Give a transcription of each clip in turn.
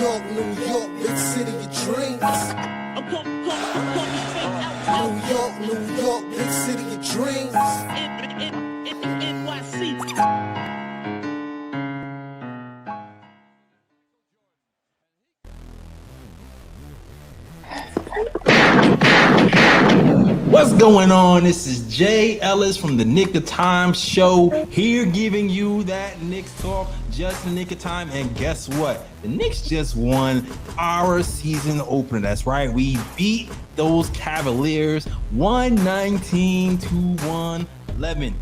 York, big city of dreams. New York, big city of dreams. What's going on? This is Jay Ellis from the Nick of Time show, here giving you that Knicks talk just in the nick of time. And guess what? The Knicks just won our season opener. That's right. We beat those Cavaliers 119 to 111.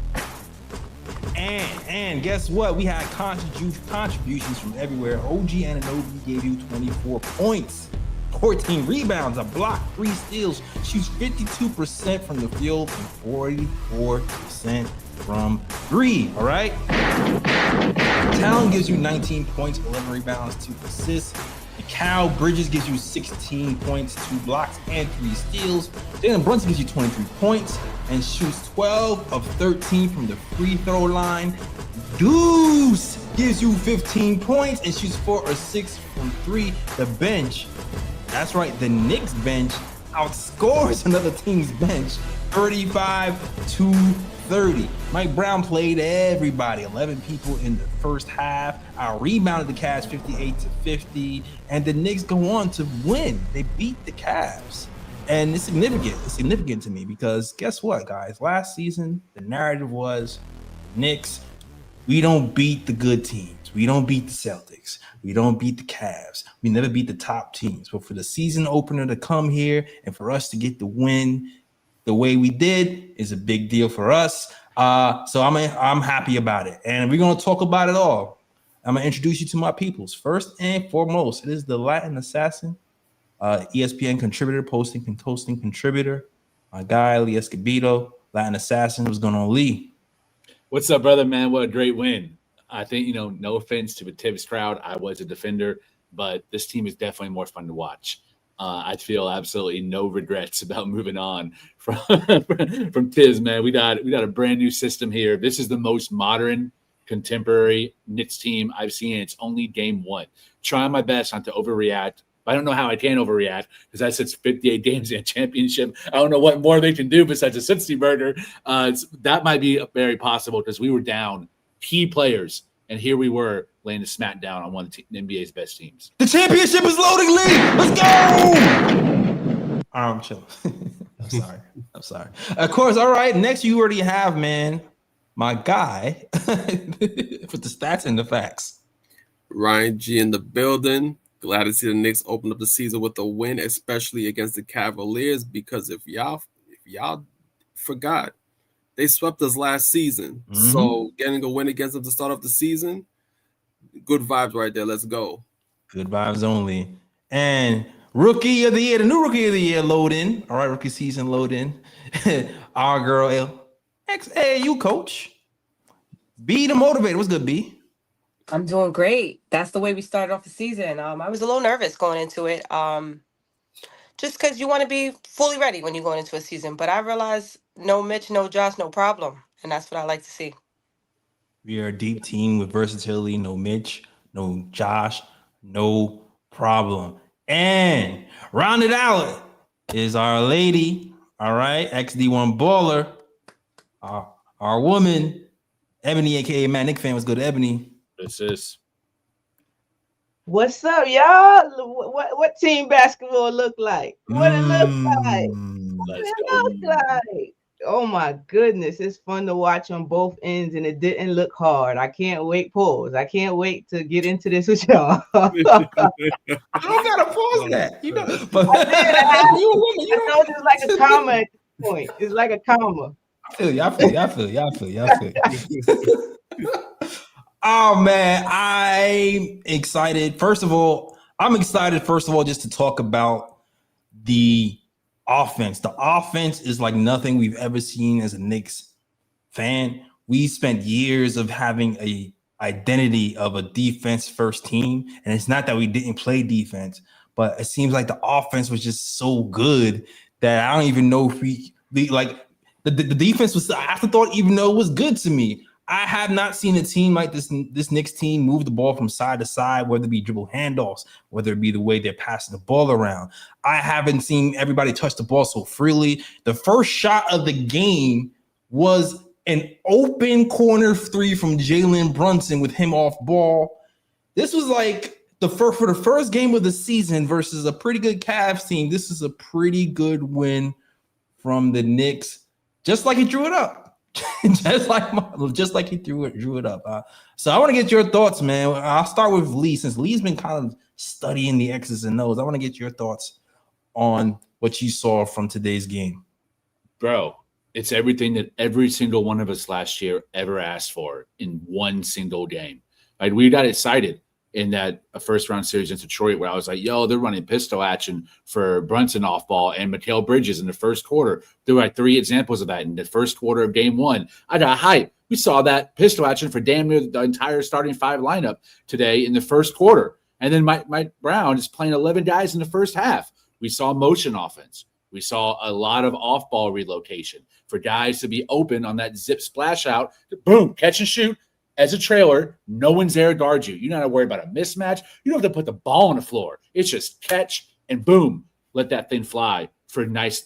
And guess what? We had contributions from everywhere. OG Anunoby gave you 24 points. 14 rebounds, a block, 3 steals, shoots 52% from the field and 44% from 3, all right? Talon gives you 19 points, 11 rebounds, 2 assists. Mikal Bridges gives you 16 points, 2 blocks, and 3 steals. Jalen Brunson gives you 23 points and shoots 12 of 13 from the free throw line. Deuce gives you 15 points and shoots 4 or 6 from 3. The bench, that's right, the Knicks bench outscores another team's bench 35 to 30. Mike Brown played everybody, 11 people in the first half. I rebounded the Cavs 58 to 50, and the Knicks go on to win. They beat the Cavs, and it's significant. It's significant to me because guess what, guys? Last season, the narrative was Knicks, we don't beat the good teams. We don't beat the Celtics. We don't beat the Cavs. We never beat the top teams. But for the season opener to come here and for us to get the win the way we did is a big deal for us. So I'm happy about it. And we're going to talk about it all. I'm going to introduce you to my peoples. First and foremost, it is the Latin Assassin, ESPN contributor, posting contributor, my guy, Lee Escobedo, Latin Assassin. What's going on, Lee? What's up, brother, man? What a great win. I think, no offense to the Tibbs crowd. I was a defender, but this team is definitely more fun to watch. I feel absolutely no regrets about moving on from Tibbs, man. We got a brand new system here. This is the most modern, contemporary Knicks team I've seen. It's only game one. Trying my best not to overreact. I don't know how I can overreact because I said 58 games in a championship. I don't know what more they can do besides a 60 burger. That might be very possible because we were down key players, and here we were laying a smack down on one of the NBA's best teams. The championship is loading, Lee. Let's go. I'm chilling. I'm sorry. Of course. All right. Next, you already have, man, my guy with the stats and the facts. Ryan G in the building. Glad to see the Knicks open up the season with a win, especially against the Cavaliers, because if y'all forgot, they swept us last season. Mm-hmm. So getting a win against them to start off the season, good vibes right there. Let's go. Good vibes only. And rookie of the year, the new rookie of the year load in. All right, rookie season load in. Our girl, ex-AAU coach. B the motivator. What's good, B? I'm doing great. That's the way we started off the season. I was a little nervous going into it. Just because you want to be fully ready when you're going into a season. But I realized no Mitch, no Josh, no problem. And that's what I like to see. We are a deep team with versatility. No Mitch, no Josh, no problem. And rounded out is our lady, all right, ex-D1 baller, our woman, Ebony, a.k.a. Matt Nick fan. Was good, Ebony. This is. What's up, y'all? What team basketball look like? What it look like? What it look like? Oh my goodness, it's fun to watch on both ends, and it didn't look hard. I can't wait. Pause. I can't wait to get into this with y'all. You don't gotta pause that. You know, but I know it's like a comma at this point. It's like a comma. I feel you. Oh man, I'm excited. First of all, just to talk about the offense. The offense is like nothing we've ever seen as a Knicks fan. We spent years of having a identity of a defense first team, and it's not that we didn't play defense, but it seems like the offense was just so good that I don't even know if we like the defense was afterthought, even though it was good to me. I have not seen a team like this Knicks team move the ball from side to side, whether it be dribble handoffs, whether it be the way they're passing the ball around. I haven't seen everybody touch the ball so freely. The first shot of the game was an open corner three from Jalen Brunson with him off ball. This was like for the first game of the season versus a pretty good Cavs team. This is a pretty good win from the Knicks, just like he drew it up. just like he drew it up. So I want to get your thoughts, man. I'll start with Lee, since Lee's been kind of studying the X's and O's. I want to get your thoughts on what you saw from today's game. Bro, it's everything that every single one of us last year ever asked for in one single game. Right? We got excited in that first round series in Detroit, where I was like, yo, they're running pistol action for Brunson off ball and Mikal Bridges in the first quarter. There were like 3 examples of that in the first quarter of game 1. I got hype. We saw that pistol action for damn near the entire starting 5 lineup today in the first quarter. And then Mike Brown is playing 11 guys in the first half. We saw motion offense. We saw a lot of off ball relocation for guys to be open on that zip splash out. Boom, catch and shoot. As a trailer, no one's there to guard you. You don't have to worry about a mismatch. You don't have to put the ball on the floor. It's just catch and boom, let that thing fly for nice,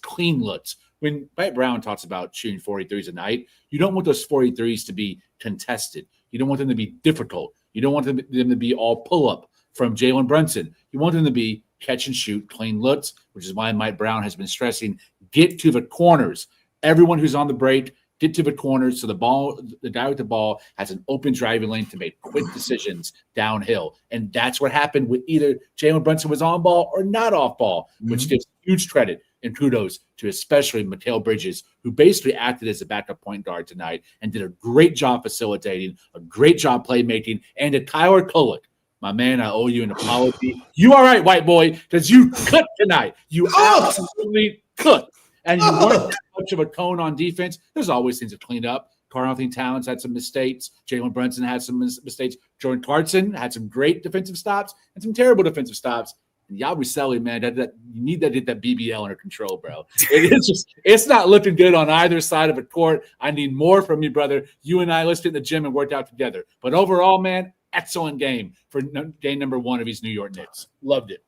clean looks. When Mike Brown talks about shooting 43s a night, you don't want those 43s to be contested. You don't want them to be difficult. You don't want them to be all pull-up from Jalen Brunson. You want them to be catch and shoot, clean looks, which is why Mike Brown has been stressing, get to the corners. Everyone who's on the break, get to the corners so the guy with the ball has an open driving lane to make quick decisions downhill. And that's what happened with either Jalen Brunson was on ball or not off ball, which gives huge credit and kudos to especially Mikal Bridges, who basically acted as a backup point guard tonight and did a great job facilitating, a great job playmaking, and to Tyler Kolek. My man, I owe you an apology. You all right, white boy, because you cooked tonight. You absolutely cooked. And you weren't that much of a cone on defense. There's always things to clean up. Karl-Anthony Towns had some mistakes. Jalen Brunson had some mistakes. Jordan Clarkson had some great defensive stops and some terrible defensive stops. And Yabusele, man, you need to get that BBL under control, bro. It's not looking good on either side of the court. I need more from you, brother. You and I, let's get in the gym and work out together. But overall, man, excellent game for game number 1 of these New York Knicks. Loved it.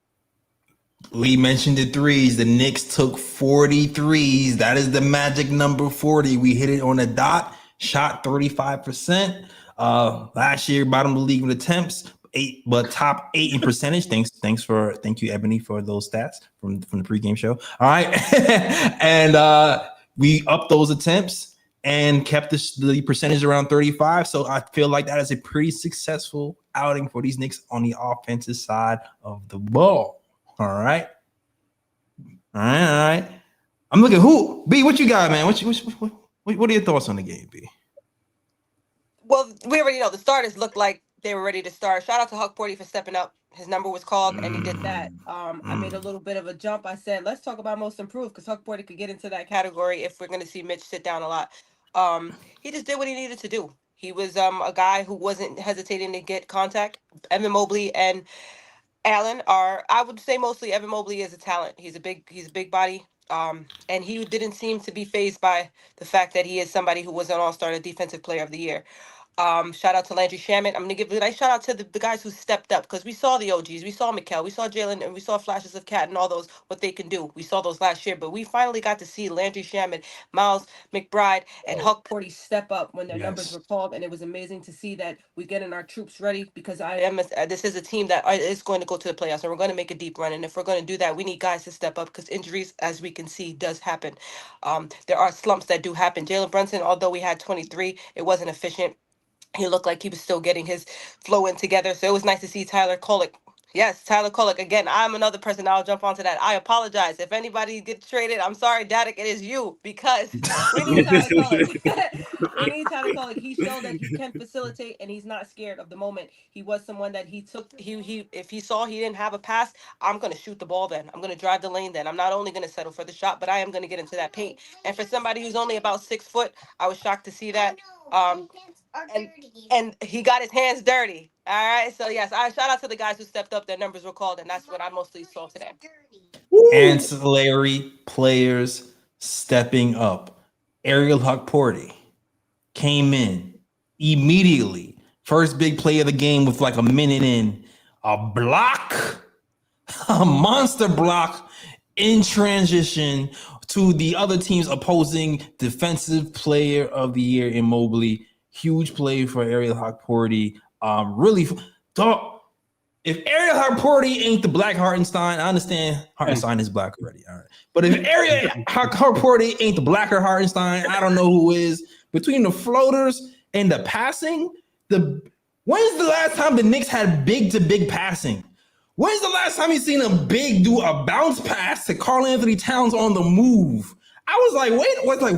Lee mentioned the threes. The Knicks took 40 threes. That is the magic number 40. We hit it on the dot, shot 35%. Last year, bottom of the league with attempts, but top 8 in percentage. Thank you, Ebony, for those stats from the pregame show. All right. And we upped those attempts and kept the percentage around 35. So I feel like that is a pretty successful outing for these Knicks on the offensive side of the ball. All right. I'm looking who B. What you got, man? What are your thoughts on the game, B? Well, we already know the starters looked like they were ready to start. Shout out to Hukporti for stepping up. His number was called, and he did that. I made a little bit of a jump. I said, let's talk about most improved, because Hukporti could get into that category if we're going to see Mitch sit down a lot. He just did what he needed to do. He was a guy who wasn't hesitating to get contact. Evan Mobley and Allen I would say mostly Evan Mobley is a talent. He's a big body. And he didn't seem to be fazed by the fact that he is somebody who was an all-star, a defensive player of the year. Shout out to Landry Shamet. I'm going to give a nice shout out to the guys who stepped up, because we saw the OGs. We saw Mikal. We saw Jalen, and we saw flashes of Cat and all those, what they can do. We saw those last year, but we finally got to see Landry Shamet, Miles, McBride, and Hukporti step up when their numbers were called, and it was amazing to see that we getting our troops ready, because this is a team that is going to go to the playoffs, and we're going to make a deep run, and if we're going to do that, we need guys to step up, because injuries, as we can see, does happen. There are slumps that do happen. Jalen Brunson, although we had 23, it wasn't efficient. He looked like he was still getting his flow in together. So it was nice to see Tyler Kolek. Yes, Tyler Kolek. Again, I'm another person. I'll jump onto that. I apologize. If anybody gets traded, I'm sorry, Dadik, it is you, because we need Tyler Kolek. I need Tyler Kolek. He showed that he can facilitate, and he's not scared of the moment. He was someone that he took. If he saw he didn't have a pass, I'm going to shoot the ball then. I'm going to drive the lane then. I'm not only going to settle for the shot, but I am going to get into that paint. And for somebody who's only about 6 foot, I was shocked to see that. And he got his hands dirty. All right. So, yes, I shout out to the guys who stepped up. Their numbers were called, and that's what I mostly saw today. Ancillary players stepping up. Ariel Hukporti. came in immediately. First big play of the game with like a minute in. A block, a monster block in transition to the other team's opposing defensive player of the year in Mobley. Huge play for Ariel Hukporti. Really, dog. If Ariel Hukporti ain't the Black Hartenstein, I understand Hartenstein is black already. All right. But if Ariel Hukporti ain't the blacker Hartenstein, I don't know who is. Between the floaters and the passing, when's the last time the Knicks had big-to-big passing? When's the last time you seen a big do a bounce pass to Karl-Anthony Towns on the move? I was like,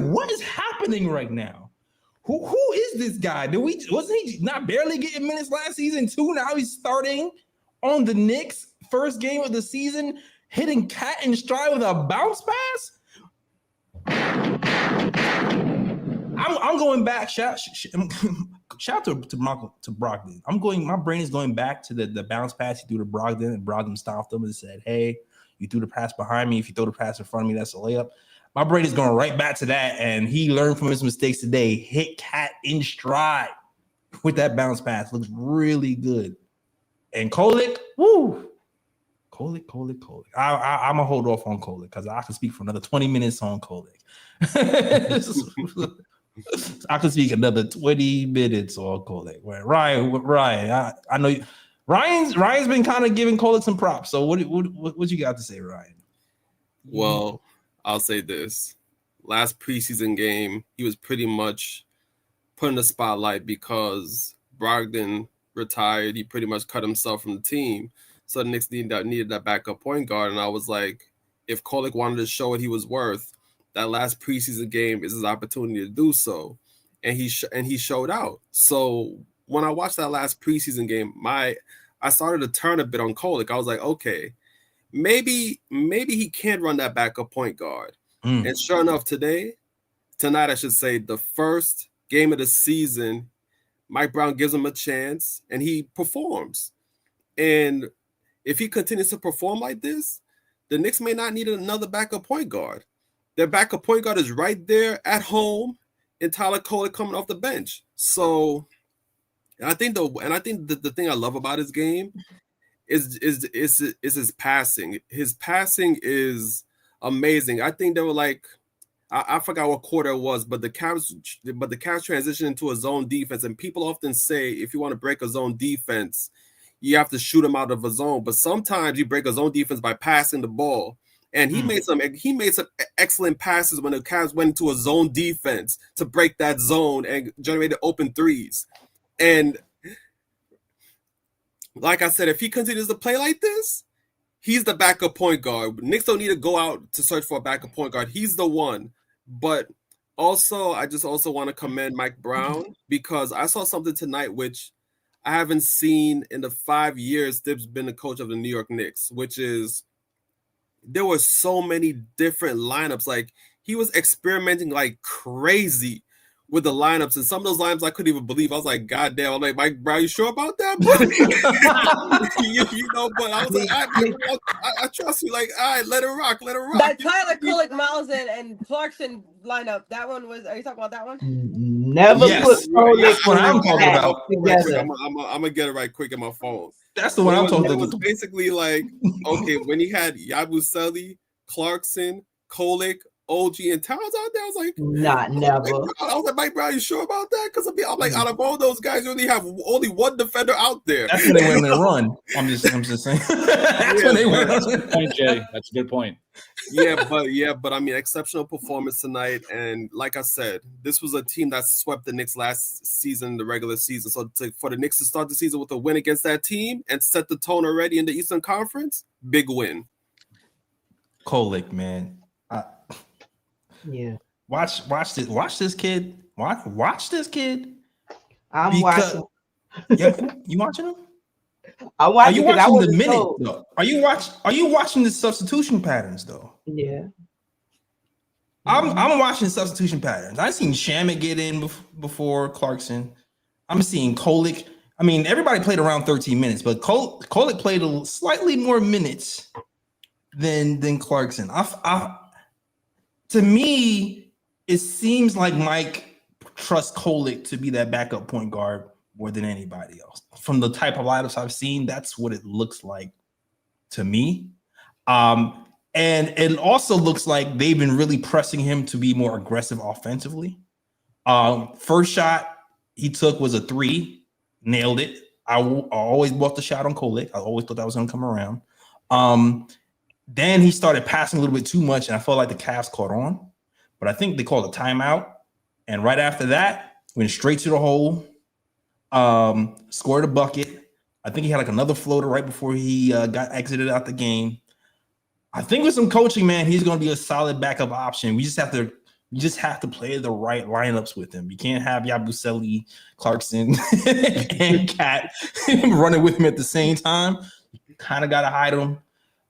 what is happening right now? Who is this guy? Wasn't he not barely getting minutes last season too? Now he's starting on the Knicks first game of the season, hitting cat in stride with a bounce pass. I'm going back. Shout out to Brogdon. My brain is going back to the bounce pass he threw to Brogdon, and Brogdon stopped him and said, "Hey, you threw the pass behind me. If you throw the pass in front of me, that's a layup." My brain is going right back to that, and he learned from his mistakes today. Hit cat in stride with that bounce pass. Looks really good. And Kolek, woo. Kolek. I'm going to hold off on Kolek because I can speak for another 20 minutes on Kolek. I can speak another 20 minutes on Kolek. Ryan, I know Ryan's been kind of giving Kolek some props. So what you got to say, Ryan? Well, I'll say this. Last preseason game, he was pretty much put in the spotlight because Brogdon retired. He pretty much cut himself from the team. So the Knicks needed that backup point guard. And I was like, if Kolek wanted to show what he was worth, that last preseason game is his opportunity to do so. And he showed out. So when I watched that last preseason game, I started to turn a bit on Kolek. I was like, okay, maybe he can run that backup point guard. And sure enough, tonight, I should say, the first game of the season, Mike Brown gives him a chance and he performs. And if he continues to perform like this, the Knicks may not need another backup point guard. Their backup point guard is right there at home in Tyler Kolek coming off the bench. So, and I think the thing I love about his game is his passing. His passing is amazing. I think they were like, I forgot what quarter it was, but the Cavs transitioned into a zone defense. And people often say, if you want to break a zone defense, you have to shoot them out of a zone. But sometimes you break a zone defense by passing the ball. And he made some excellent passes when the Cavs went into a zone defense to break that zone and generated open threes. And like I said, if he continues to play like this, he's the backup point guard. Knicks don't need to go out to search for a backup point guard. He's the one. But also, I just also want to commend Mike Brown because I saw something tonight which I haven't seen in the 5 years Thibs been the coach of the New York Knicks, which is there were so many different lineups. Like he was experimenting like crazy with the lineups, and some of those lineups I couldn't even believe. I was like, God damn, I'm like, Mike Brown, you sure about that? But I was like, I trust you. Like, all right, let it rock. That Tyler Kolek, Miles, and Clarkson lineup, that one was, are you talking about that one? Never put Kolek. That's what I'm talking about. I'm gonna get it right quick in my phone. That's the one I'm talking about. It was basically like, okay, when he had Yabusele, Clarkson, Kolek, OG, and Towns out there, I was like, never. I was like, Mike Brown, you sure about that? Because I'm like, out of all those guys, you only have only one defender out there. That's when they went on a run. I'm just saying. That's when they went on a point, Jay. That's a good point. But I mean, exceptional performance tonight. And like I said, this was a team that swept the Knicks last season, the regular season. So for the Knicks to start the season with a win against that team and set the tone already in the Eastern Conference, big win. Kolek, man. Yeah. Watch this kid. Watch this kid. I'm watching. Yeah, you watching him? I'm watching. Are you watching the minute though? Are you watching the substitution patterns though? Yeah. I'm watching substitution patterns. I've seen Shamet get in before Clarkson. I'm seeing Kolek. I mean, everybody played around 13 minutes, but Kolek played slightly more minutes than Clarkson. To me, it seems like Mike trust Kolek to be that backup point guard more than anybody else. From the type of lineups I've seen, that's what it looks like to me. And it also looks like they've been really pressing him to be more aggressive offensively. First shot he took was a 3, nailed it. I always bought the shot on Kolek. I always thought that was going to come around. Then he started passing a little bit too much, and I felt like the Cavs caught on. But I think they called a timeout. And right after that, went straight to the hole, scored a bucket. I think he had like another floater right before he got exited out the game. I think with some coaching, man, he's going to be a solid backup option. We just have to play the right lineups with him. You can't have Yabusele, Clarkson, and Cat running with him at the same time. You kind of got to hide them.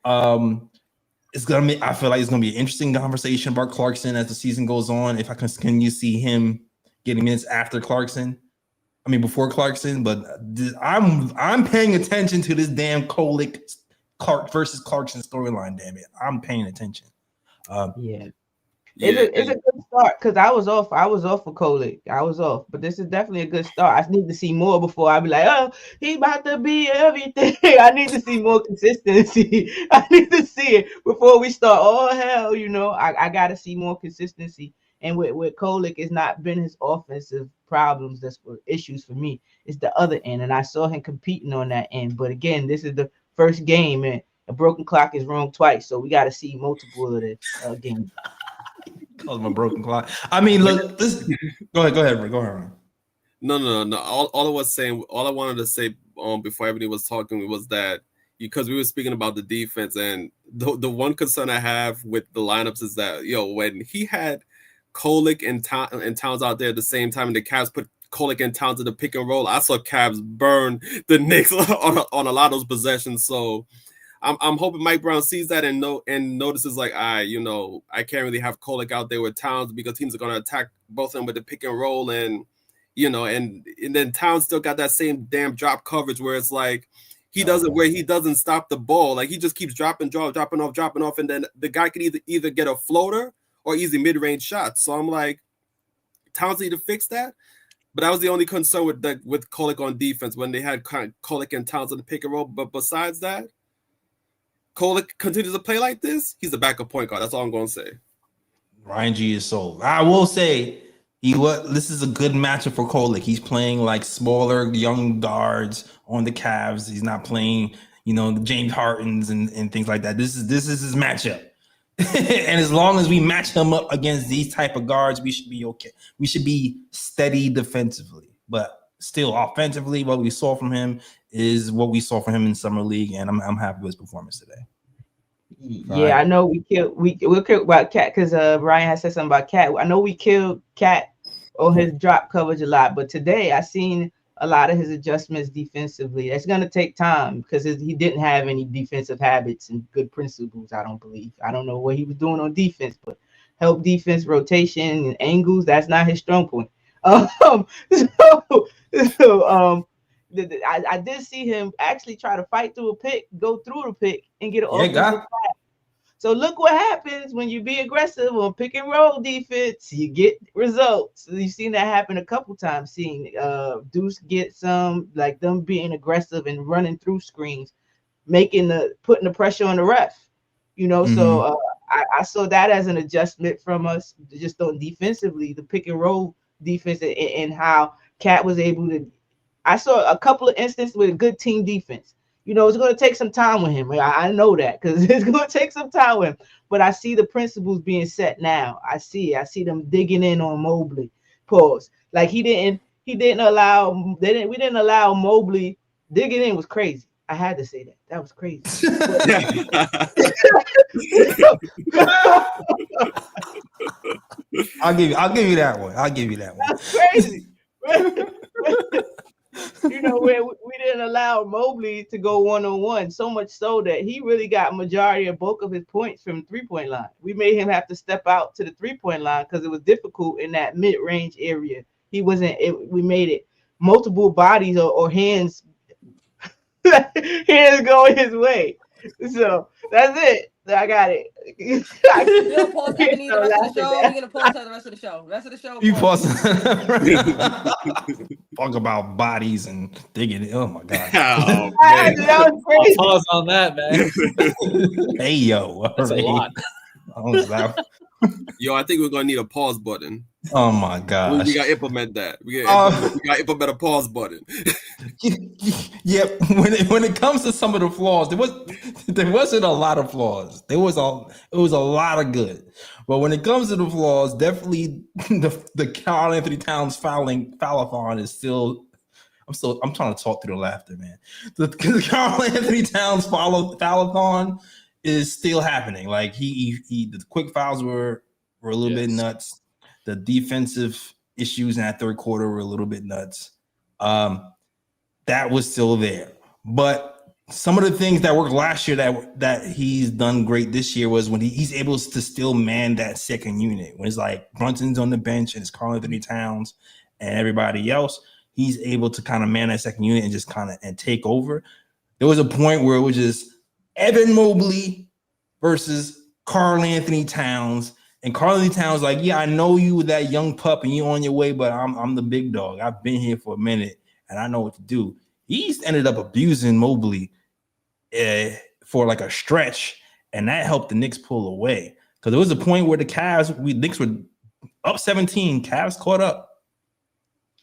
I feel like it's gonna be an interesting conversation about Clarkson as the season goes on. If I can you see him getting minutes after Clarkson? I mean before Clarkson, but I'm paying attention to this damn Kolek Clark versus Clarkson storyline. Damn it, I'm paying attention. It's a good start because I was off for Kolek. I was off, but this is definitely a good start. I need to see more before I be like, oh, he about to be everything. I need to see more consistency. I need to see it before we start. Oh hell, I got to see more consistency. And with Kolek, it's not been his offensive problems that's for issues for me. It's the other end, and I saw him competing on that end. But again, this is the first game, and a broken clock is wrong twice, so we got to see multiple of the games. Call him a broken clock. I mean, look. Go ahead, Rick. Go ahead. No. All I wanted to say before everybody was talking was that because we were speaking about the defense, and the one concern I have with the lineups is that when he had Kolek and Towns out there at the same time, and the Cavs put Kolek and Towns in the pick and roll, I saw Cavs burn the Knicks on a lot of those possessions. So I'm hoping Mike Brown sees that and notices like, I can't really have Kolek out there with Towns because teams are going to attack both of them with the pick and roll, and then Towns still got that same damn drop coverage where it's like he doesn't stop the ball, like he just keeps dropping off, and then the guy can either get a floater or easy mid-range shots. So I'm like, Towns need to fix that. But that was the only concern with Kolek on defense when they had Kolek and Towns in the pick and roll. But besides that, Kolek continues to play like this, he's a backup point guard. That's all I'm going to say. Ryan G is sold. I will say this is a good matchup for Kolek. He's playing like smaller young guards on the Cavs. He's not playing, the James Hardens and things like that. This is his matchup. And as long as we match him up against these type of guards, we should be okay. We should be steady defensively, but still offensively, what we saw from him is what we saw from him in Summer League, and I'm happy with his performance today. Yeah, right. I know we'll kill about Cat because Ryan has said something about Cat. I know we killed Cat on his drop coverage a lot, but today I seen a lot of his adjustments defensively. That's going to take time because he didn't have any defensive habits and good principles, I don't believe. I don't know what he was doing on defense, but help defense, rotation, and angles, that's not his strong point. I did see him actually try to fight through a pick, go through the pick, and get an offensive foul. So look what happens when you be aggressive on pick and roll defense. You get results. You've seen that happen a couple times. Seeing Deuce get some, like them being aggressive and running through screens, putting the pressure on the ref. So I saw that as an adjustment from us, just on defensively, the pick and roll defense, and how Cat was able to. I saw a couple of instances with a good team defense. It's going to take some time with him. I know that because it's going to take some time with him. But I see the principles being set now. I see them digging in on Mobley. Pause. Like we didn't allow Mobley digging in was crazy. I had to say that. That was crazy. I'll give you that one. That's crazy. Where we didn't allow Mobley to go one-on-one, so much so that he really got majority of bulk of his points from three-point line. We made him have to step out to the three-point line because it was difficult in that mid-range area. We made it multiple bodies or hands going his way. So that's it. I got it. You gonna pause Ebony the rest of the show? We're gonna pause her the rest of the show. Rest of the show. You pause. Talk about bodies and digging it. Oh my god. Oh, That was crazy. Pause on that, man. Hey yo. That's a lot. Yo, I think we're gonna need a pause button. Oh my gosh. We gotta implement that. We gotta implement a pause button. Yep. When it comes to some of the flaws, there wasn't a lot of flaws. It was a lot of good. But when it comes to the flaws, definitely the Karl-Anthony Towns foul-a-thon is still. I'm trying to talk through the laughter, man. The Karl-Anthony Towns foul-a-thon is still happening. Like the quick fouls were a little bit nuts. The defensive issues in that third quarter were a little bit nuts. That was still there. But some of the things that worked last year that he's done great this year was when he's able to still man that second unit. When it's like Brunson's on the bench and it's Karl-Anthony Towns and everybody else, he's able to kind of man that second unit and just kind of and take over. There was a point where it was just Evan Mobley versus Karl-Anthony Towns. And Karl-Anthony Towns like, yeah, I know you with that young pup and you're on your way, but I'm the big dog. I've been here for a minute and I know what to do. He's ended up abusing Mobley for like a stretch, and that helped the Knicks pull away. Because there was a point where the Knicks were up 17. Cavs caught up.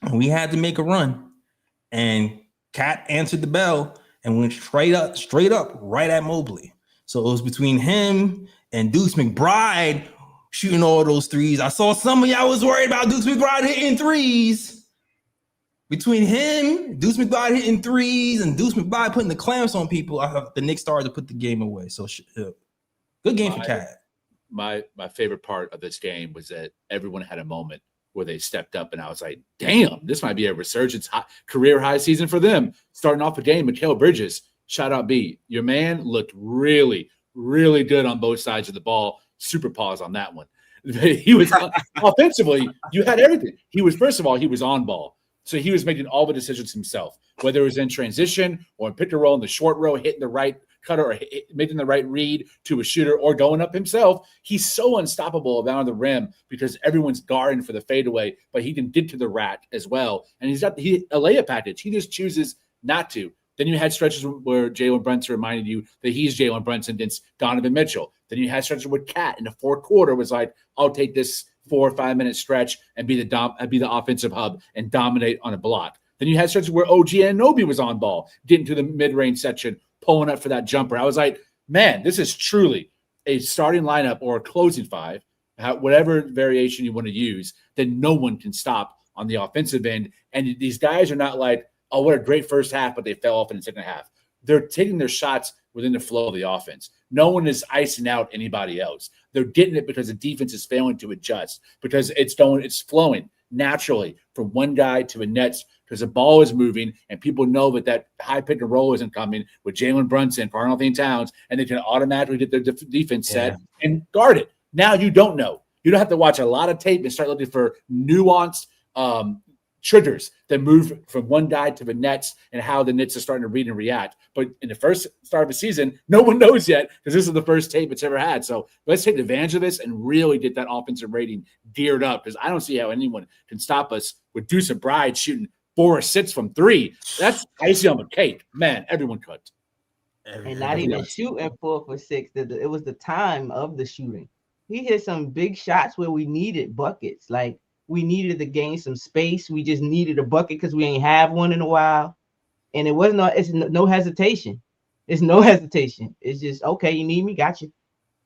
And we had to make a run. And Cat answered the bell and went straight up right at Mobley. So it was between him and Deuce McBride shooting all those threes. I saw some of y'all was worried about Deuce McBride hitting threes. Between him, Deuce McBride hitting threes, and Deuce McBride putting the clamps on people, the Knicks started to put the game away. So good game for Cat. My favorite part of this game was that everyone had a moment where they stepped up, and I was like, damn, this might be a resurgence career high season for them. Starting off the game, Mikal Bridges, shout out B. Your man looked really, really good on both sides of the ball. Super pause on that one. He was offensively, you had everything. He was on ball. So he was making all the decisions himself, whether it was in transition or in pick and roll in the short row, hitting the right cutter or making the right read to a shooter or going up himself. He's so unstoppable around the rim because everyone's guarding for the fadeaway, but he can get to the rack as well. And he's got a layup package. He just chooses not to. Then you had stretches where Jalen Brunson reminded you that he's Jalen Brunson against Donovan Mitchell. Then you had stretches where Cat in the fourth quarter was like, I'll take this 4 or 5 minute stretch and be the offensive hub and dominate on a block. Then you had stretches where OG Anunoby was on ball, getting to the mid-range section, pulling up for that jumper. I was like, man, this is truly a starting lineup or a closing five, whatever variation you want to use, that no one can stop on the offensive end. And these guys are not like, oh, what a great first half, but they fell off in the second half. They're taking their shots within the flow of the offense. No one is icing out anybody else. They're getting it because the defense is failing to adjust, because it's flowing naturally from one guy to the next, because the ball is moving and people know that high pick and roll isn't coming with Jalen Brunson, Karl-Anthony Towns, and they can automatically get their defense set and guard it. Now you don't know. You don't have to watch a lot of tape and start looking for nuanced triggers that move from one guy to the next and how the Knicks are starting to read and react. But in the first start of the season, no one knows yet because this is the first tape it's ever had. So let's take advantage of this and really get that offensive rating geared up, because I don't see how anyone can stop us with Deuce McBride shooting 4 or 6 from 3. That's icing on the cake. Man, everyone cooked. And not even shooting 4 for 6. It was the time of the shooting. He hit some big shots where we needed buckets. Like, we needed to gain some space. We just needed a bucket because we ain't have one in a while. And it's no hesitation. It's no hesitation. It's just, okay, you need me? Got you.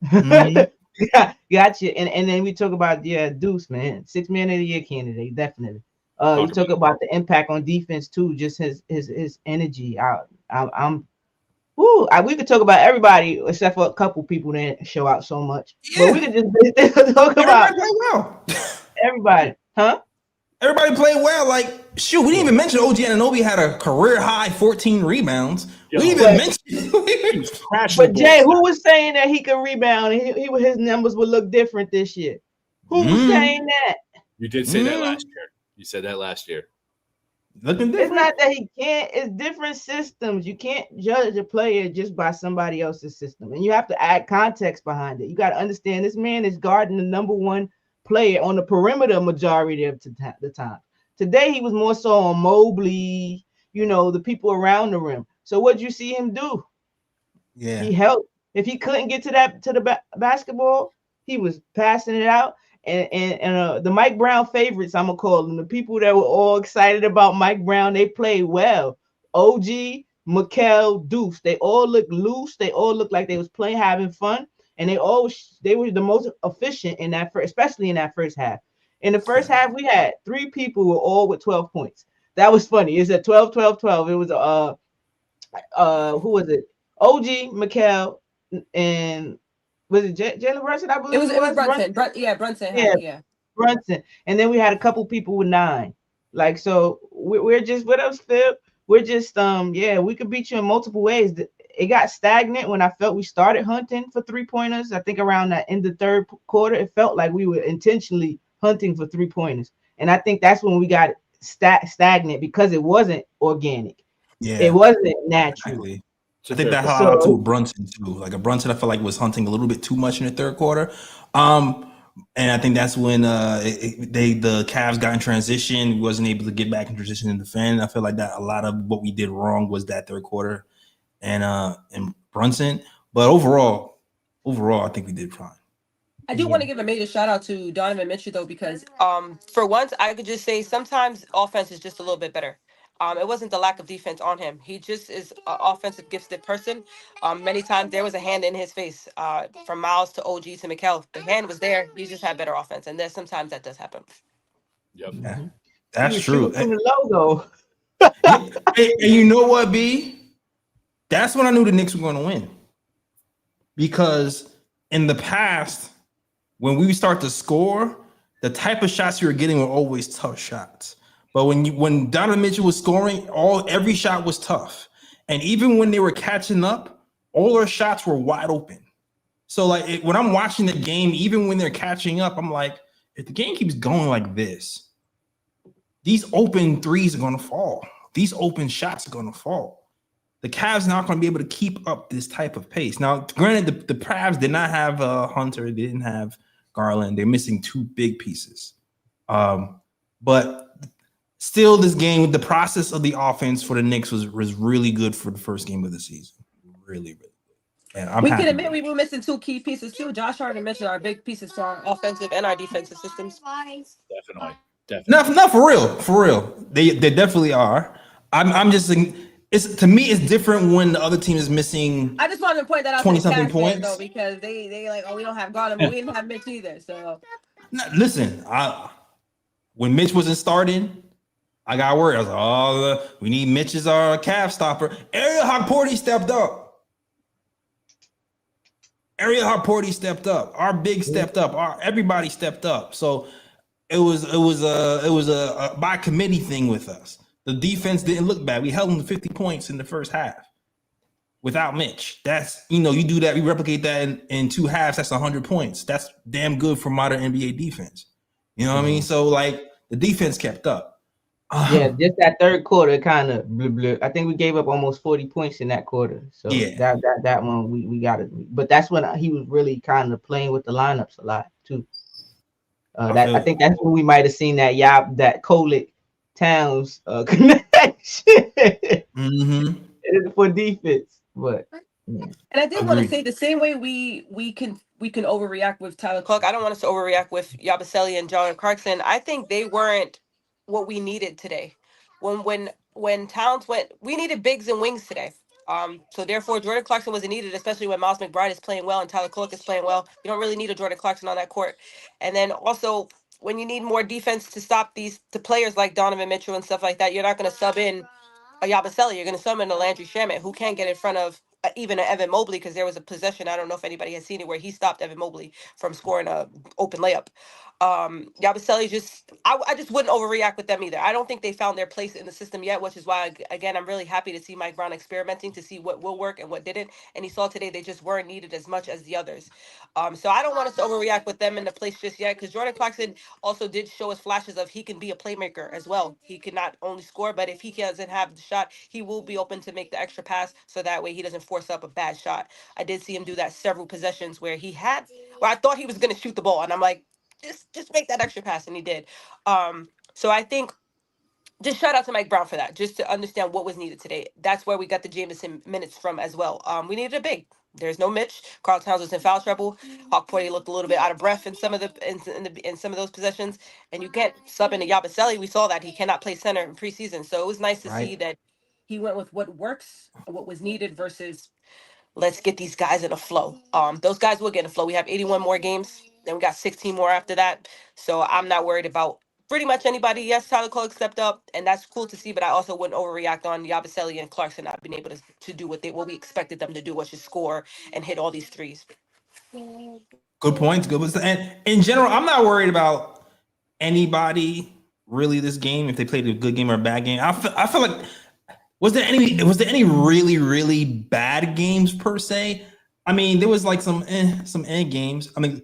Mm-hmm. Got you. And then we talk about, Deuce, man. 6th man of the year candidate, definitely. We talk about the impact on defense too, just his energy. We could talk about everybody except for a couple people that show out so much. But we could just talk about everybody, huh? Everybody played well. Like, shoot, we didn't even mention OG Anunoby had a career high 14 rebounds. We didn't even mention. But Jay, who was saying that he could rebound and his numbers would look different this year? Who was saying that? You did say that last year. You said that last year. Looking It's different. not that he can't. It's different systems. You can't judge a player just by somebody else's system, and you have to add context behind it. You got to understand this man is guarding the number one player on the perimeter majority of the time. Today he was more so on Mobley, the people around the rim. So what'd you see him do? Yeah. He helped. If he couldn't get to the basketball, he was passing it out. And the Mike Brown favorites, I'm gonna call them, the people that were all excited about Mike Brown, they played well. OG, Mikal, Deuce, they all looked loose. They all looked like they was playing, having fun, and they were the most efficient in that first, especially in that first half. In the first half, we had 3 people who were all with 12 points. That was funny. It's a 12, 12, 12. It was who was it? OG, Mikal, and was it Jalen Brunson? I believe it was Brunson. Brunson had it, yeah. Brunson. And then we had a couple people with 9. Like, so we're just, what else, Phil? We're just we could beat you in multiple ways. It got stagnant when I felt we started hunting for 3-pointers. I think around that in the third quarter, it felt like we were intentionally hunting for 3-pointers. And I think that's when we got stagnant because it wasn't organic. Yeah. It wasn't natural. Exactly. I think that held out to Brunson too. Like a Brunson, I felt like was hunting a little bit too much in the third quarter. And I think that's when the Cavs got in transition. We wasn't able to get back in transition and defend. I feel like that a lot of what we did wrong was that third quarter and Brunson. But overall, I think we did fine. I do want to give a major shout out to Donovan Mitchell though, because for once I could just say sometimes offense is just a little bit better. It wasn't the lack of defense on him. He just is an offensive gifted person. Many times there was a hand in his face from Miles to OG to Mikal. The hand was there. He just had better offense. And there's sometimes that does happen. Yep. Yeah, that's true. From the logo. And you know what, B? That's when I knew the Knicks were going to win. Because in the past, when we start to score, the type of shots you were getting were always tough shots. But when Donovan Mitchell was scoring, every shot was tough. And even when they were catching up, all their shots were wide open. So like when I'm watching the game, even when they're catching up, I'm like, if the game keeps going like this, these open threes are going to fall. These open shots are going to fall. The Cavs not going to be able to keep up this type of pace. Now, granted, the Cavs did not have Hunter. They didn't have Garland. They're missing 2 big pieces. But still, this game, the process of the offense for the Knicks was really good for the first game of the season. Really, really good. And we can admit we were missing 2 key pieces too. Josh Hart and Mitchell are big pieces to our offensive and our defensive systems. Definitely. No, for real. They definitely are. I'm just saying, to me it's different when the other team is missing. I just wanted to point that out 20-something points though, because they like, we don't have Garland, but we didn't have Mitch either. So listen, when Mitch wasn't starting, I got worried. I was like, we need Mitch as our calf stopper. Ariel Hukporti stepped up. Our big stepped up. Everybody stepped up. So it was a by committee thing with us. The defense didn't look bad. We held them to 50 points in the first half without Mitch. That's, you do that. We replicate that in 2 halves. That's 100 points. That's damn good for modern NBA defense. You know what I mean? So like the defense kept up. Yeah, just that third quarter kind of I think we gave up almost 40 points in that quarter. So yeah, that one we got it. But that's when he was really kind of playing with the lineups a lot too. I think that's when we might have seen that Kolek Towns connection for defense. But and I did want to say the same way we can overreact with Tyler Clark. I don't want us to overreact with Yabusele and John Clarkson. I think they weren't what we needed today. When Towns went, we needed bigs and wings today. So therefore Jordan Clarkson wasn't needed, especially when Miles McBride is playing well and Tyler Kolek is playing well. You don't really need a Jordan Clarkson on that court. And then also when you need more defense to stop the players like Donovan Mitchell and stuff like that, you're not going to sub in a Yabusele. You're going to sub in a Landry Shamet who can't get in front of even Evan Mobley, because there was a possession, I don't know if anybody has seen it, where he stopped Evan Mobley from scoring a open layup. Yabusele I just wouldn't overreact with them either. I don't think they found their place in the system yet, which is why, again, I'm really happy to see Mike Brown experimenting to see what will work and what didn't. And he saw today they just weren't needed as much as the others. So I don't want us to overreact with them in the place just yet, because Jordan Clarkson also did show us flashes of he can be a playmaker as well. He can not only score, but if he doesn't have the shot, he will be open to make the extra pass, so that way he doesn't force up a bad shot. I did see him do that several possessions where I thought he was going to shoot the ball, and I'm like, just make that extra pass, and he did. So I think just shout out to Mike Brown for that, just to understand what was needed today. That's where we got the Jameson minutes from as well. We needed a big. There's no Mitch. Karl Towns was in foul trouble. Hukporti looked a little bit out of breath in some of in some of those possessions. And you get sub into Yabusele. We saw that he cannot play center in preseason. So it was nice to see that he went with what works, what was needed, versus let's get these guys in a flow. Those guys will get in a flow. We have 81 more games, then we got 16 more after that. So I'm not worried about pretty much anybody. Yes, Tyler Kolek stepped up, and that's cool to see, but I also wouldn't overreact on Yabusele and Clarkson not being able to do what we expected them to do, which is score and hit all these threes. Good points. Good points. And in general, I'm not worried about anybody really this game, if they played a good game or a bad game. I feel like was there any really, really bad games per se? I mean, there was like some games. I mean,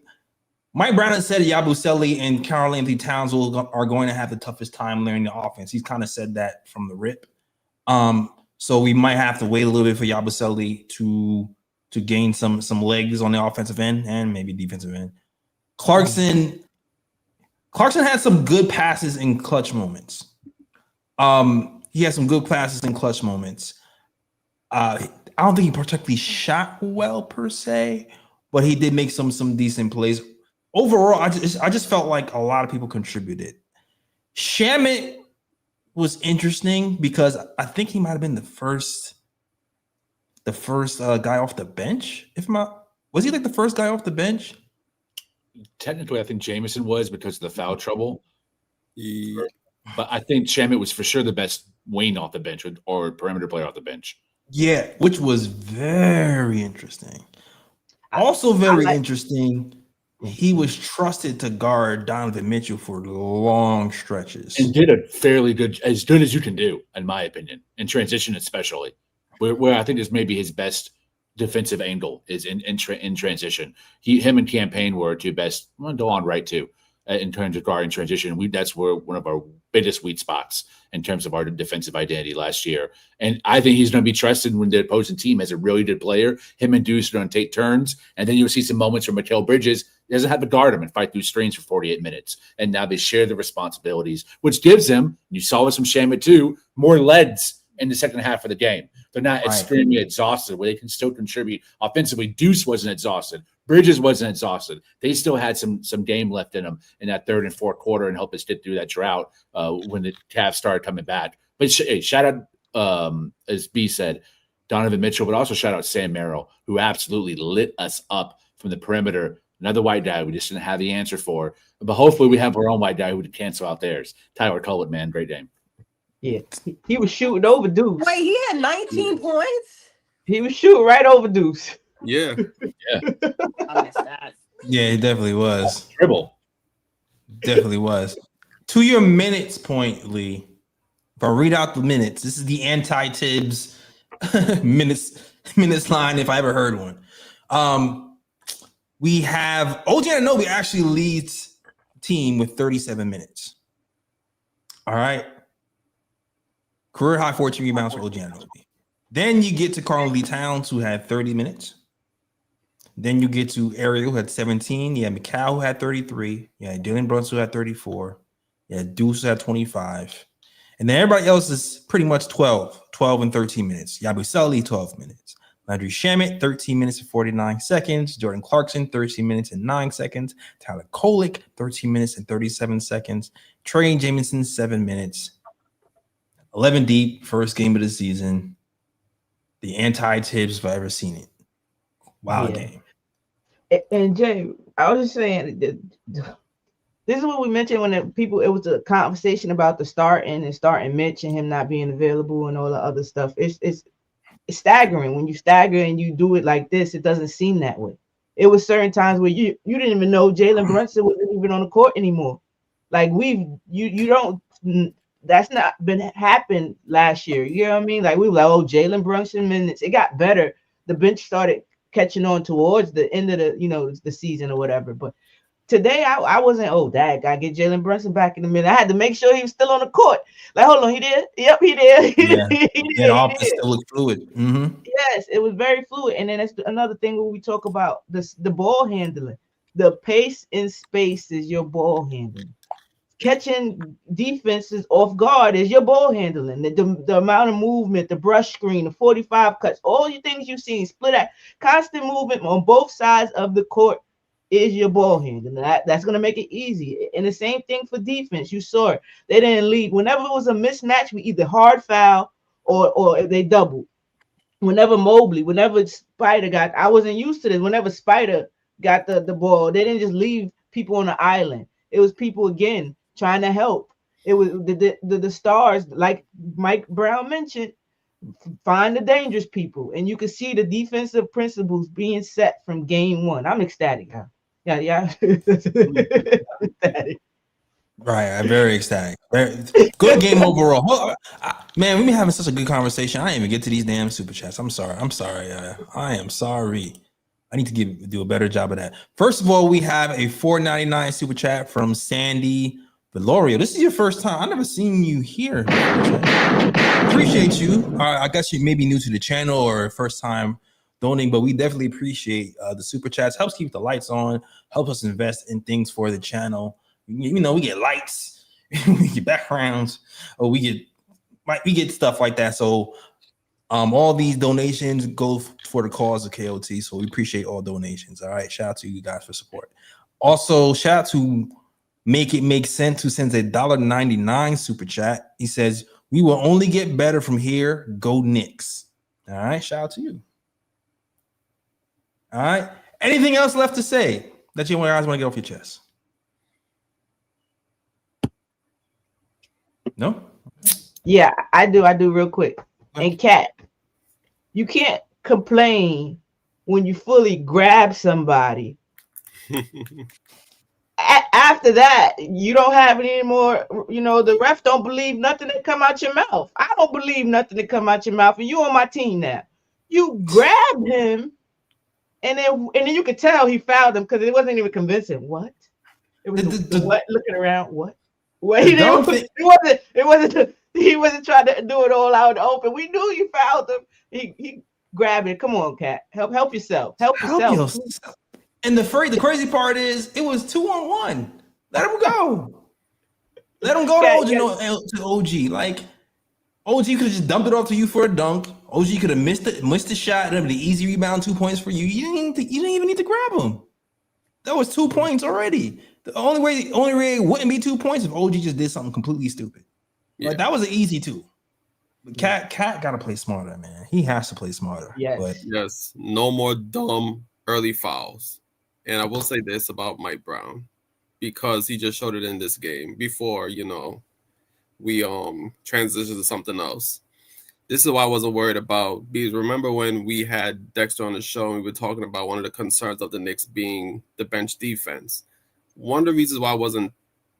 Mike Brown has said Yabusele and Karl-Anthony Towns are going to have the toughest time learning the offense. He's kind of said that from the rip. So we might have to wait a little bit for Yabusele to gain some legs on the offensive end and maybe defensive end. Clarkson had some good passes in clutch moments. He had some good passes in clutch moments. I don't think he particularly shot well per se, but he did make some decent plays. Overall, I just felt like a lot of people contributed. Shamet was interesting because I think he might have been the first guy off the bench. Was he like the first guy off the bench? Technically, I think Jameson was because of the foul trouble. Yeah. But I think Shamet was for sure the best wing off the bench or perimeter player off the bench. Yeah, which was very interesting. Also very interesting, he was trusted to guard Donovan Mitchell for long stretches. And did a fairly good, as good as you can do, in my opinion, in transition especially, where I think is maybe his best defensive angle is in transition. Him and Campaign were two best, Doan right too, in terms of guarding transition. That's where one of our biggest weak spots in terms of our defensive identity last year. And I think he's going to be trusted when the opposing team has a really good player. Him and Deuce are going to take turns. And then you'll see some moments from Mikal Bridges. He doesn't have to guard him and fight through screens for 48 minutes. And now they share the responsibilities, which gives them, you saw with some Shamet too, more legs in the second half of the game. They're not extremely exhausted, where they can still contribute offensively. Deuce wasn't exhausted. Bridges wasn't exhausted. They still had some game left in them in that third and fourth quarter and help us get through that drought when the Cavs started coming back. But shout out, as B said, Donovan Mitchell, but also shout out Sam Merrill, who absolutely lit us up from the perimeter. Another white guy we just didn't have the answer for. But hopefully we have our own white guy who would cancel out theirs. Tyler Kolek, man, great game. Yeah, he was shooting over Deuce. Wait, he had 19 points? He was shooting right over Deuce. Yeah. I missed that. Yeah, it definitely was. Dribble. Definitely was. To your minutes point, Lee, if I read out the minutes, this is the anti-Tibbs minutes line if I ever heard one. We have OG Anunoby actually leads team with 37 minutes. All right. Career high 14 rebounds for OG Anunoby. Then you get to Karl-Anthony Towns, who had 30 minutes. Then you get to Ariel, who had 17. You had Mikal, who had 33. You had Jalen Brunson, who had 34. You had Deuce, who had 25. And then everybody else is pretty much 12 and 13 minutes. Yabusele, 12 minutes. Landry Shamet, 13 minutes and 49 seconds. Jordan Clarkson, 13 minutes and 9 seconds. Tyler Kolek, 13 minutes and 37 seconds. Trey Jameson, 7 minutes. 11 deep, first game of the season. The anti-Tibbs if I've ever seen it. Wild game. And Jay, I was just saying, this is what we mentioned when it was a conversation about the starting Mitch and him not being available and all the other stuff. It's staggering. When you stagger and you do it like this, it doesn't seem that way. It was certain times where you didn't even know Jalen Brunson wasn't even on the court anymore. Like you don't. That's not been happened last year. You know what I mean? Like we were like, oh, Jalen Brunson minutes. It got better. The bench started catching on towards the end of the season or whatever. But today I wasn't, oh, dad, gotta get Jalen Brunson back in a minute. I had to make sure he was still on the court. Like, hold on, he did? Yep, he did. Yeah, He offense did. still look fluid. Mm-hmm. Yes, it was very fluid. And then that's another thing when we talk about the ball handling. The pace in space is your ball handling. Catching defenses off guard is your ball handling. The amount of movement, the brush screen, the 45 cuts, all the things you've seen, split out, constant movement on both sides of the court is your ball handling. That's going to make it easy. And the same thing for defense. You saw it. They didn't leave. Whenever it was a mismatch, we either hard foul or they doubled. Whenever Spider got, I wasn't used to this. Whenever Spider got the ball, they didn't just leave people on the island. It was people again trying to help. It was the stars, like Mike Brown mentioned, find the dangerous people, and you can see the defensive principles being set from game one. I'm ecstatic. Yeah. Ecstatic. Right, I'm very ecstatic. Good game overall. Man, we've been having such a good conversation. I didn't even get to these damn super chats. I'm sorry. I am sorry. I need to do a better job of that. First of all, we have a $4.99 super chat from Sandy Velorio. This is your first time. I've never seen you here. Appreciate you. I guess you may be new to the channel or first time donating, but we definitely appreciate the super chats. Helps keep the lights on, helps us invest in things for the channel. We get lights, we get backgrounds, or we get stuff like that. So all these donations go for the cause of KOT. So we appreciate all donations. All right. Shout out to you guys for support. Also, shout out to Make It Make Sense, who sends a $1.99 super chat. He says, we will only get better from here. Go Knicks. All right. Shout out to you. All right. Anything else left to say that you guys want to get off your chest? No? Yeah, I do real quick. And Kat, you can't complain when you fully grab somebody. After that, you don't have any more, the ref don't believe nothing that come out your mouth. I don't believe nothing that come out your mouth, and you on my team now. You grabbed him, and then you could tell he fouled him because it wasn't even convincing. What? It was what looking around, what? Well, he wasn't trying to do it all out in the open. We knew you fouled him. He grabbed it. Come on, Kat. Help yourself. Help yourself. And the crazy part is it was 2-on-1. Let him go. Let him go to OG. Like OG could have just dumped it off to you for a dunk. OG could have missed the shot and the easy rebound, 2 points for you. You didn't even need to grab him. That was 2 points already. The only way it wouldn't be 2 points if OG just did something completely stupid. Yeah. Like, that was an easy 2. But Cat got to play smarter, man. He has to play smarter. Yes. No more dumb early fouls. And I will say this about Mike Brown, because he just showed it in this game before, we transition to something else. This is why I wasn't worried about, because remember when we had Dexter on the show and we were talking about one of the concerns of the Knicks being the bench defense. One of the reasons why I wasn't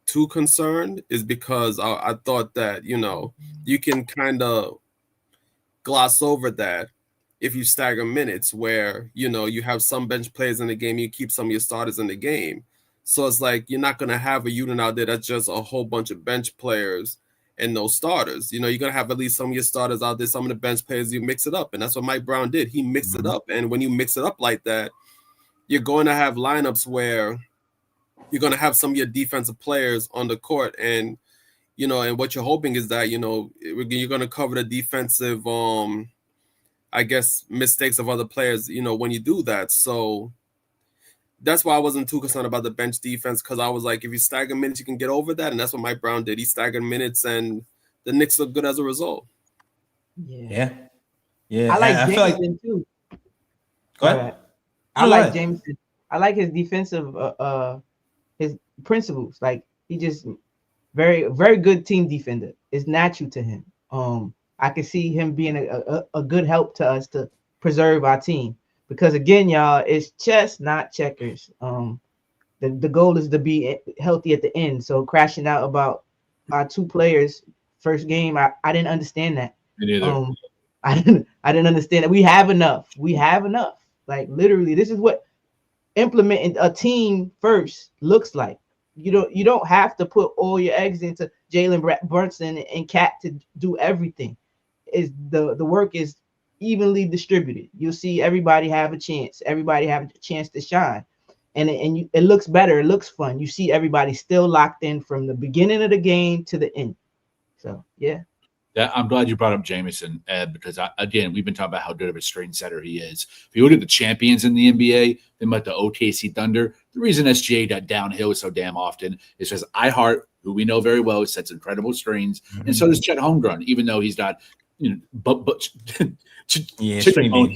too concerned is because I thought that, you can kind of gloss over that if you stagger minutes where, you have some bench players in the game, you keep some of your starters in the game. So it's like you're not going to have a unit out there that's just a whole bunch of bench players and no starters. You're going to have at least some of your starters out there, some of the bench players, you mix it up. And that's what Mike Brown did. He mixed it up. And when you mix it up like that, you're going to have lineups where you're going to have some of your defensive players on the court. And, and what you're hoping is that, you're going to cover the defensive, mistakes of other players, when you do that. So that's why I wasn't too concerned about the bench defense, because I was like, if you stagger minutes, you can get over that. And that's what Mike Brown did. He staggered minutes, and the Knicks look good as a result. Yeah. I like Jameson too. Go ahead. I like Jameson. I like his defensive, his principles. Like, he just very, very good team defender. It's natural to him. I can see him being a good help to us to preserve our team. Because again, y'all, it's chess, not checkers. The goal is to be healthy at the end. So crashing out about our two players first game, I didn't understand that. Me neither. I didn't understand that. We have enough. Like literally, this is what implementing a team first looks like. You don't have to put all your eggs into Jalen Brunson and Cat to do everything. Is the work is evenly distributed. You'll see everybody have a chance. Everybody have a chance to shine, and it looks better. It looks fun. You see everybody still locked in from the beginning of the game to the end. So yeah. Yeah, I'm glad you brought up Jamison, Ed, because again, we've been talking about how good of a screen setter he is. If you look at the champions in the NBA, they met the OKC Thunder. The reason SGA got downhill so damn often is because iHeart, who we know very well, sets incredible screens, and so does Chet Holmgren, even though he's not, but we know.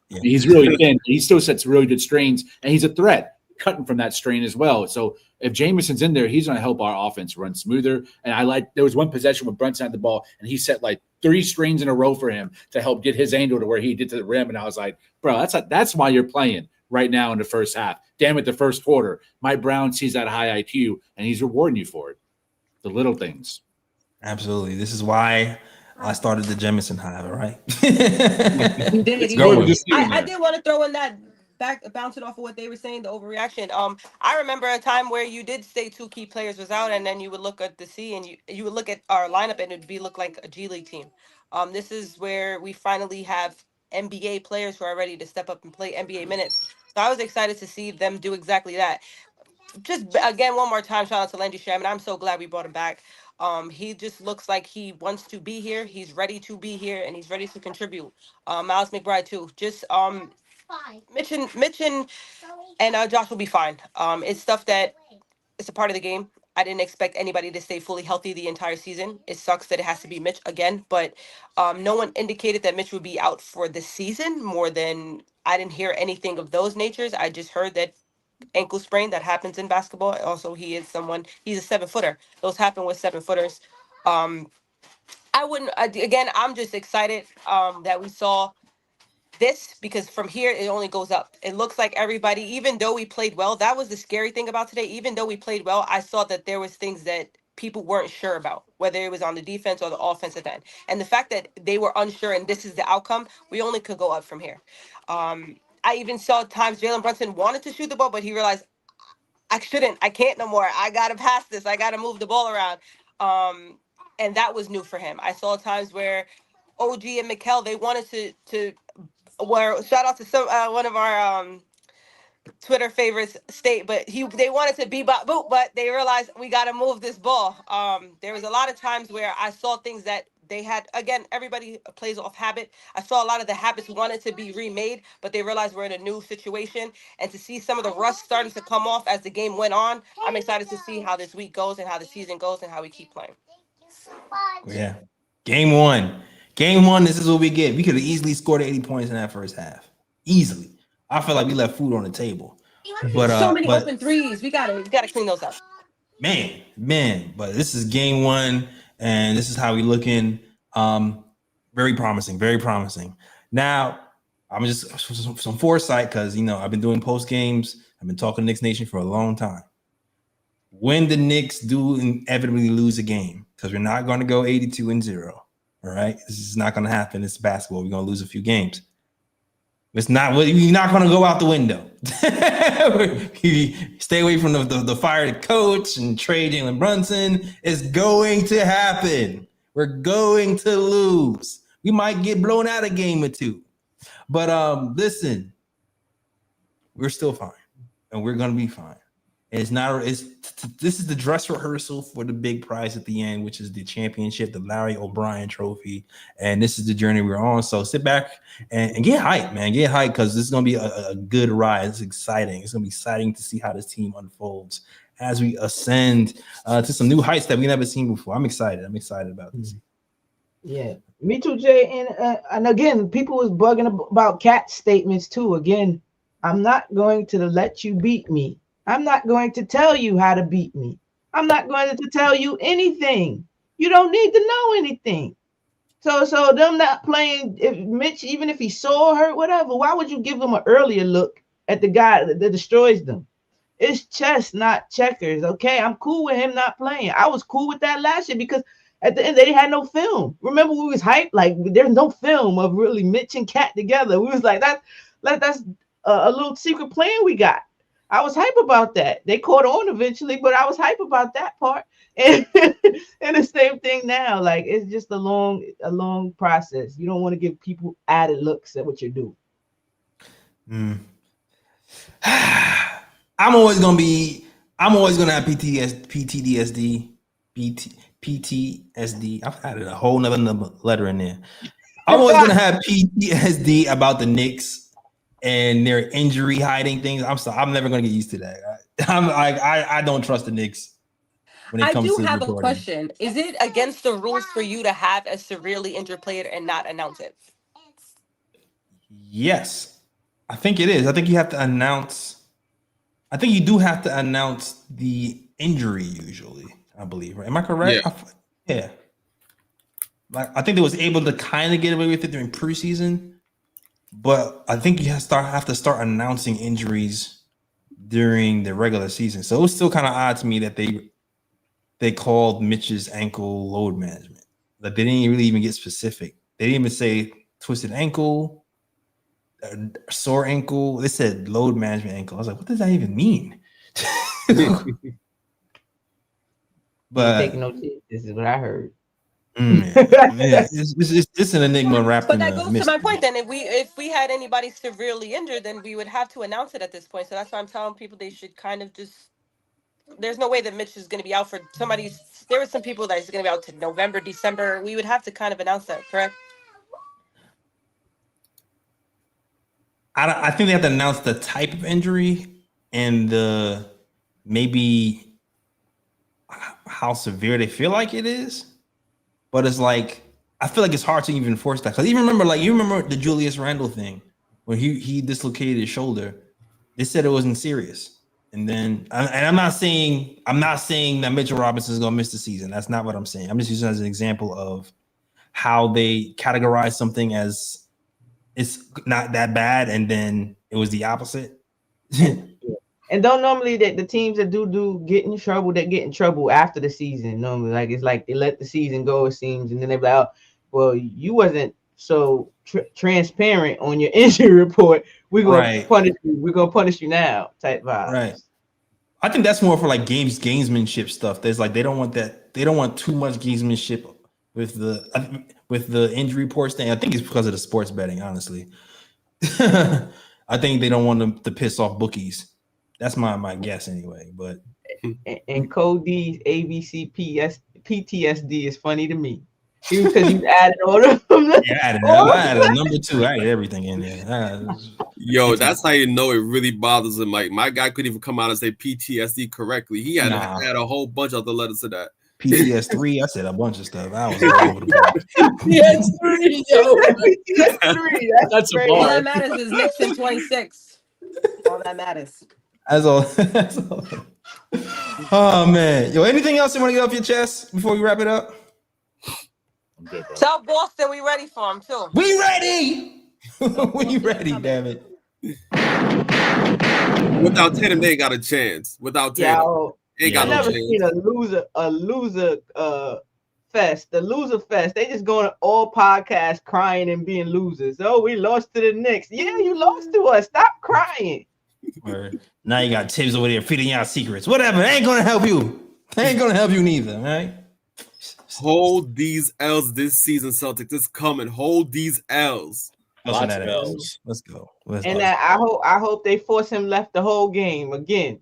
Yeah. He's really thin. He still sets really good screens, and he's a threat cutting from that screen as well. So if Jamison's in there, he's going to help our offense run smoother. And there was one possession when Brunson had the ball, and he set like 3 screens in a row for him to help get his angle to where he did to the rim. And I was like, bro, that's why you're playing right now in the first half. Damn it, the first quarter. Mike Brown sees that high IQ, and he's rewarding you for it. The little things. Absolutely. This is why I started the Jamison hive, all right? You did. I did want to throw in that bouncing off of what they were saying, the overreaction. I remember a time where you did say 2 key players was out, and then you would look at the C and you would look at our lineup and it'd look like a G League team. This is where we finally have NBA players who are ready to step up and play NBA minutes. So I was excited to see them do exactly that. Just again, one more time, shout out to Landry Shamet. I'm so glad we brought him back. He just looks like he wants to be here. He's ready to be here, and he's ready to contribute. Miles McBride too. Just Mitch and Josh will be fine. It's stuff that it's a part of the game. I didn't expect anybody to stay fully healthy the entire season. It sucks that it has to be Mitch again, but no one indicated that Mitch would be out for the season. More than I didn't hear anything of those natures. I just heard that ankle sprain that happens in basketball. Also, he's a 7-footer. Those happen with 7-footers. I'm just excited that we saw this, because from here it only goes up. It looks like everybody, even though we played well, that was the scary thing about today. Even though we played well, I saw that there was things that people weren't sure about, whether it was on the defense or the offensive end. And the fact that they were unsure and this is the outcome, we only could go up from here. I even saw times Jalen Brunson wanted to shoot the ball, but he realized, I can't no more. I got to pass this. I got to move the ball around. And that was new for him. I saw times where OG and Mikal, they wanted to shout out to one of our Twitter favorites state, but they wanted to be boop, but they realized we got to move this ball. There was a lot of times where I saw things that they had, again, everybody plays off habit. I saw a lot of the habits wanted to be remade, but they realized we're in a new situation. And to see some of the rust starting to come off as the game went on, I'm excited to see how this week goes and how the season goes and how we keep playing. Yeah. Game one, this is what we get. We could have easily scored 80 points in that first half. Easily. I feel like we left food on the table. But so many open threes. We gotta clean those up. Man. But this is game one, and this is how we looking. Very promising. Now, I'm just some foresight, because I've been doing post games. I've been talking Knicks Nation for a long time. When the Knicks do inevitably lose a game, because we're not going to go 82-0. All right, this is not going to happen. It's basketball. We're going to lose a few games. We're not going to go out the window. Stay away from the fired coach and trade Jalen Brunson. It's going to happen. We're going to lose. We might get blown out a game or two. But listen, we're still fine, and we're going to be fine. This is the dress rehearsal for the big prize at the end, which is the championship, the Larry O'Brien trophy. And this is the journey we're on. So sit back and get hyped, man. Get hyped, because this is going to be a good ride. It's exciting. It's going to be exciting to see how this team unfolds as we ascend to some new heights that we've never seen before. I'm excited about this. Yeah, me too, Jay. And again, people was bugging about Cat's statements too. Again, I'm not going to let you beat me. I'm not going to tell you how to beat me. I'm not going to tell you anything. You don't need to know anything. So them not playing, if Mitch, even if he saw hurt, whatever, why would you give him an earlier look at the guy that destroys them? It's chess, not checkers. Okay, I'm cool with him not playing. I was cool with that last year because at the end they had no film. Remember, we was hyped like there's no film of really Mitch and Cat together. We was like that's a little secret plan we got. I was hype about that. They caught on eventually, but I was hype about that part. And, and the same thing now. Like it's just a long process. You don't want to give people added looks at what you're doing. I'm always gonna have PTSD. I've added a whole nother letter in there. I'm always gonna have PTSD about the Knicks and their injury hiding things. I'm never gonna get used to that. I don't trust the Knicks when it comes to have reporting. a question. Is it against the rules for you to have a severely injured player and not announce it? Yes, I think it is. I think you have to announce. I think you do have to announce the injury usually, I believe. Right? Am I correct? Yeah. Like I think they was able to kind of get away with it during preseason, but I think you have to start announcing injuries during the regular season. So it was still kind of odd to me that they called Mitch's ankle load management. Like they didn't really even get specific. They didn't even say twisted ankle, sore ankle. They said load management ankle. I was like, what does that even mean? But taking no shit. This is what I heard. It's an enigma wrapped in. But that goes to my point. Then, if we had anybody severely injured, then we would have to announce it at this point. So that's why I'm telling people they should kind of just. There's no way that Mitch is going to be out for somebody. There were some people that is going to be out to November, December. We would have to kind of announce that, correct? I think they have to announce the type of injury and the maybe how severe they feel like it is. But it's like I feel like it's hard to even force that because you remember the Julius Randle thing where he dislocated his shoulder. They said it wasn't serious. And then, I'm not saying that Mitchell Robinson is going to miss the season. That's not what I'm saying. I'm just using it as an example of how they categorize something as it's not that bad, and then it was the opposite. And don't normally that the teams that do get in trouble, they get in trouble after the season. Normally, like it's like they let the season go, it seems, and then they're like, oh, well, you wasn't so transparent on your injury report. We're gonna punish you. We're gonna punish you now. Type vibe. Right. I think that's more for like gamesmanship stuff. There's like they don't want too much gamesmanship with the injury reports thing. I think it's because of the sports betting. Honestly, I think they don't want them to piss off bookies. That's my guess anyway. But and Cody's PTSD is funny to me. Because you added all of them. Yeah, I added a number 2. I added everything in there. Yo, that's how you know it really bothers him. Like my guy couldn't even come out and say PTSD correctly. He had to add a whole bunch of other letters to that. PTS3, I said a bunch of stuff. I was all over the place. PTS3, yo. PTS3, that's a all that matters is Knicks in 26. All that matters. That's all. Oh man, yo, anything else you want to get off your chest before we wrap it up? I'm good, bro. Tell Boston we ready for him too. We ready. We ready, damn it. Without Tatum, they ain't got a chance. Without Tatum, they ain't got no chance. I've never seen a loser fest. The loser fest. They just going to all podcasts crying and being losers. Oh, we lost to the Knicks. Yeah, you lost to us. Stop crying. Now you got Tibbs over there feeding out secrets. Whatever. They ain't gonna help you. They ain't gonna help you neither, right? Hold these L's this season, Celtics. It's coming. Hold these L's. Lots of L's. Let's go. I hope they force him left the whole game again.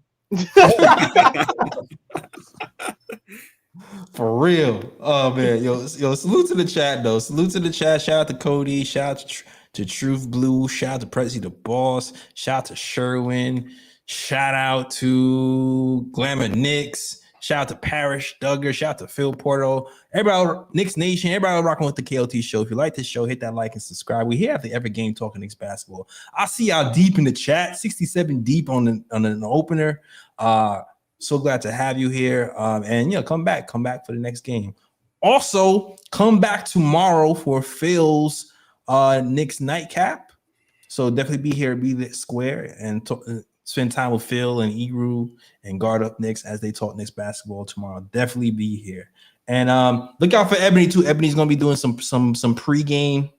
For real. Oh man, yo, salute to the chat though. Salute to the chat. Shout out to Cody. Shout out to Truth Blue. Shout out to Prezi the Boss. Shout out to Sherwin. Shout out to Glamour Knicks. Shout out to Parrish Duggar. Shout out to Phil Porto. Everybody, Knicks Nation. Everybody rocking with the KLT show. If you like this show, hit that like and subscribe. We here after every game talking Knicks basketball. I see y'all deep in the chat. 67 deep on an opener. So glad to have you here. And come back for the next game. Also, come back tomorrow for Phil's Knicks nightcap. So definitely be here, be there square, and spend time with Phil and Eru and guard up Knicks as they talk Knicks basketball tomorrow. Definitely be here. And look out for Ebony too. Ebony's gonna be doing some pregame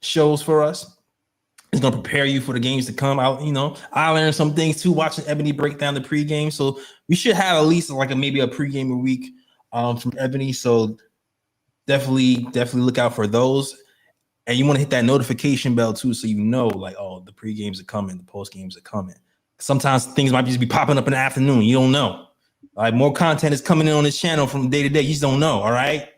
shows for us. It's gonna prepare you for the games to come out. I learned some things too watching Ebony break down the pregame. So we should have at least maybe a pregame a week from Ebony. So definitely look out for those. And you want to hit that notification bell too, so the pre-games are coming, the post-games are coming. Sometimes things might just be popping up in the afternoon. You don't know. More content is coming in on this channel from day to day. You just don't know, all right?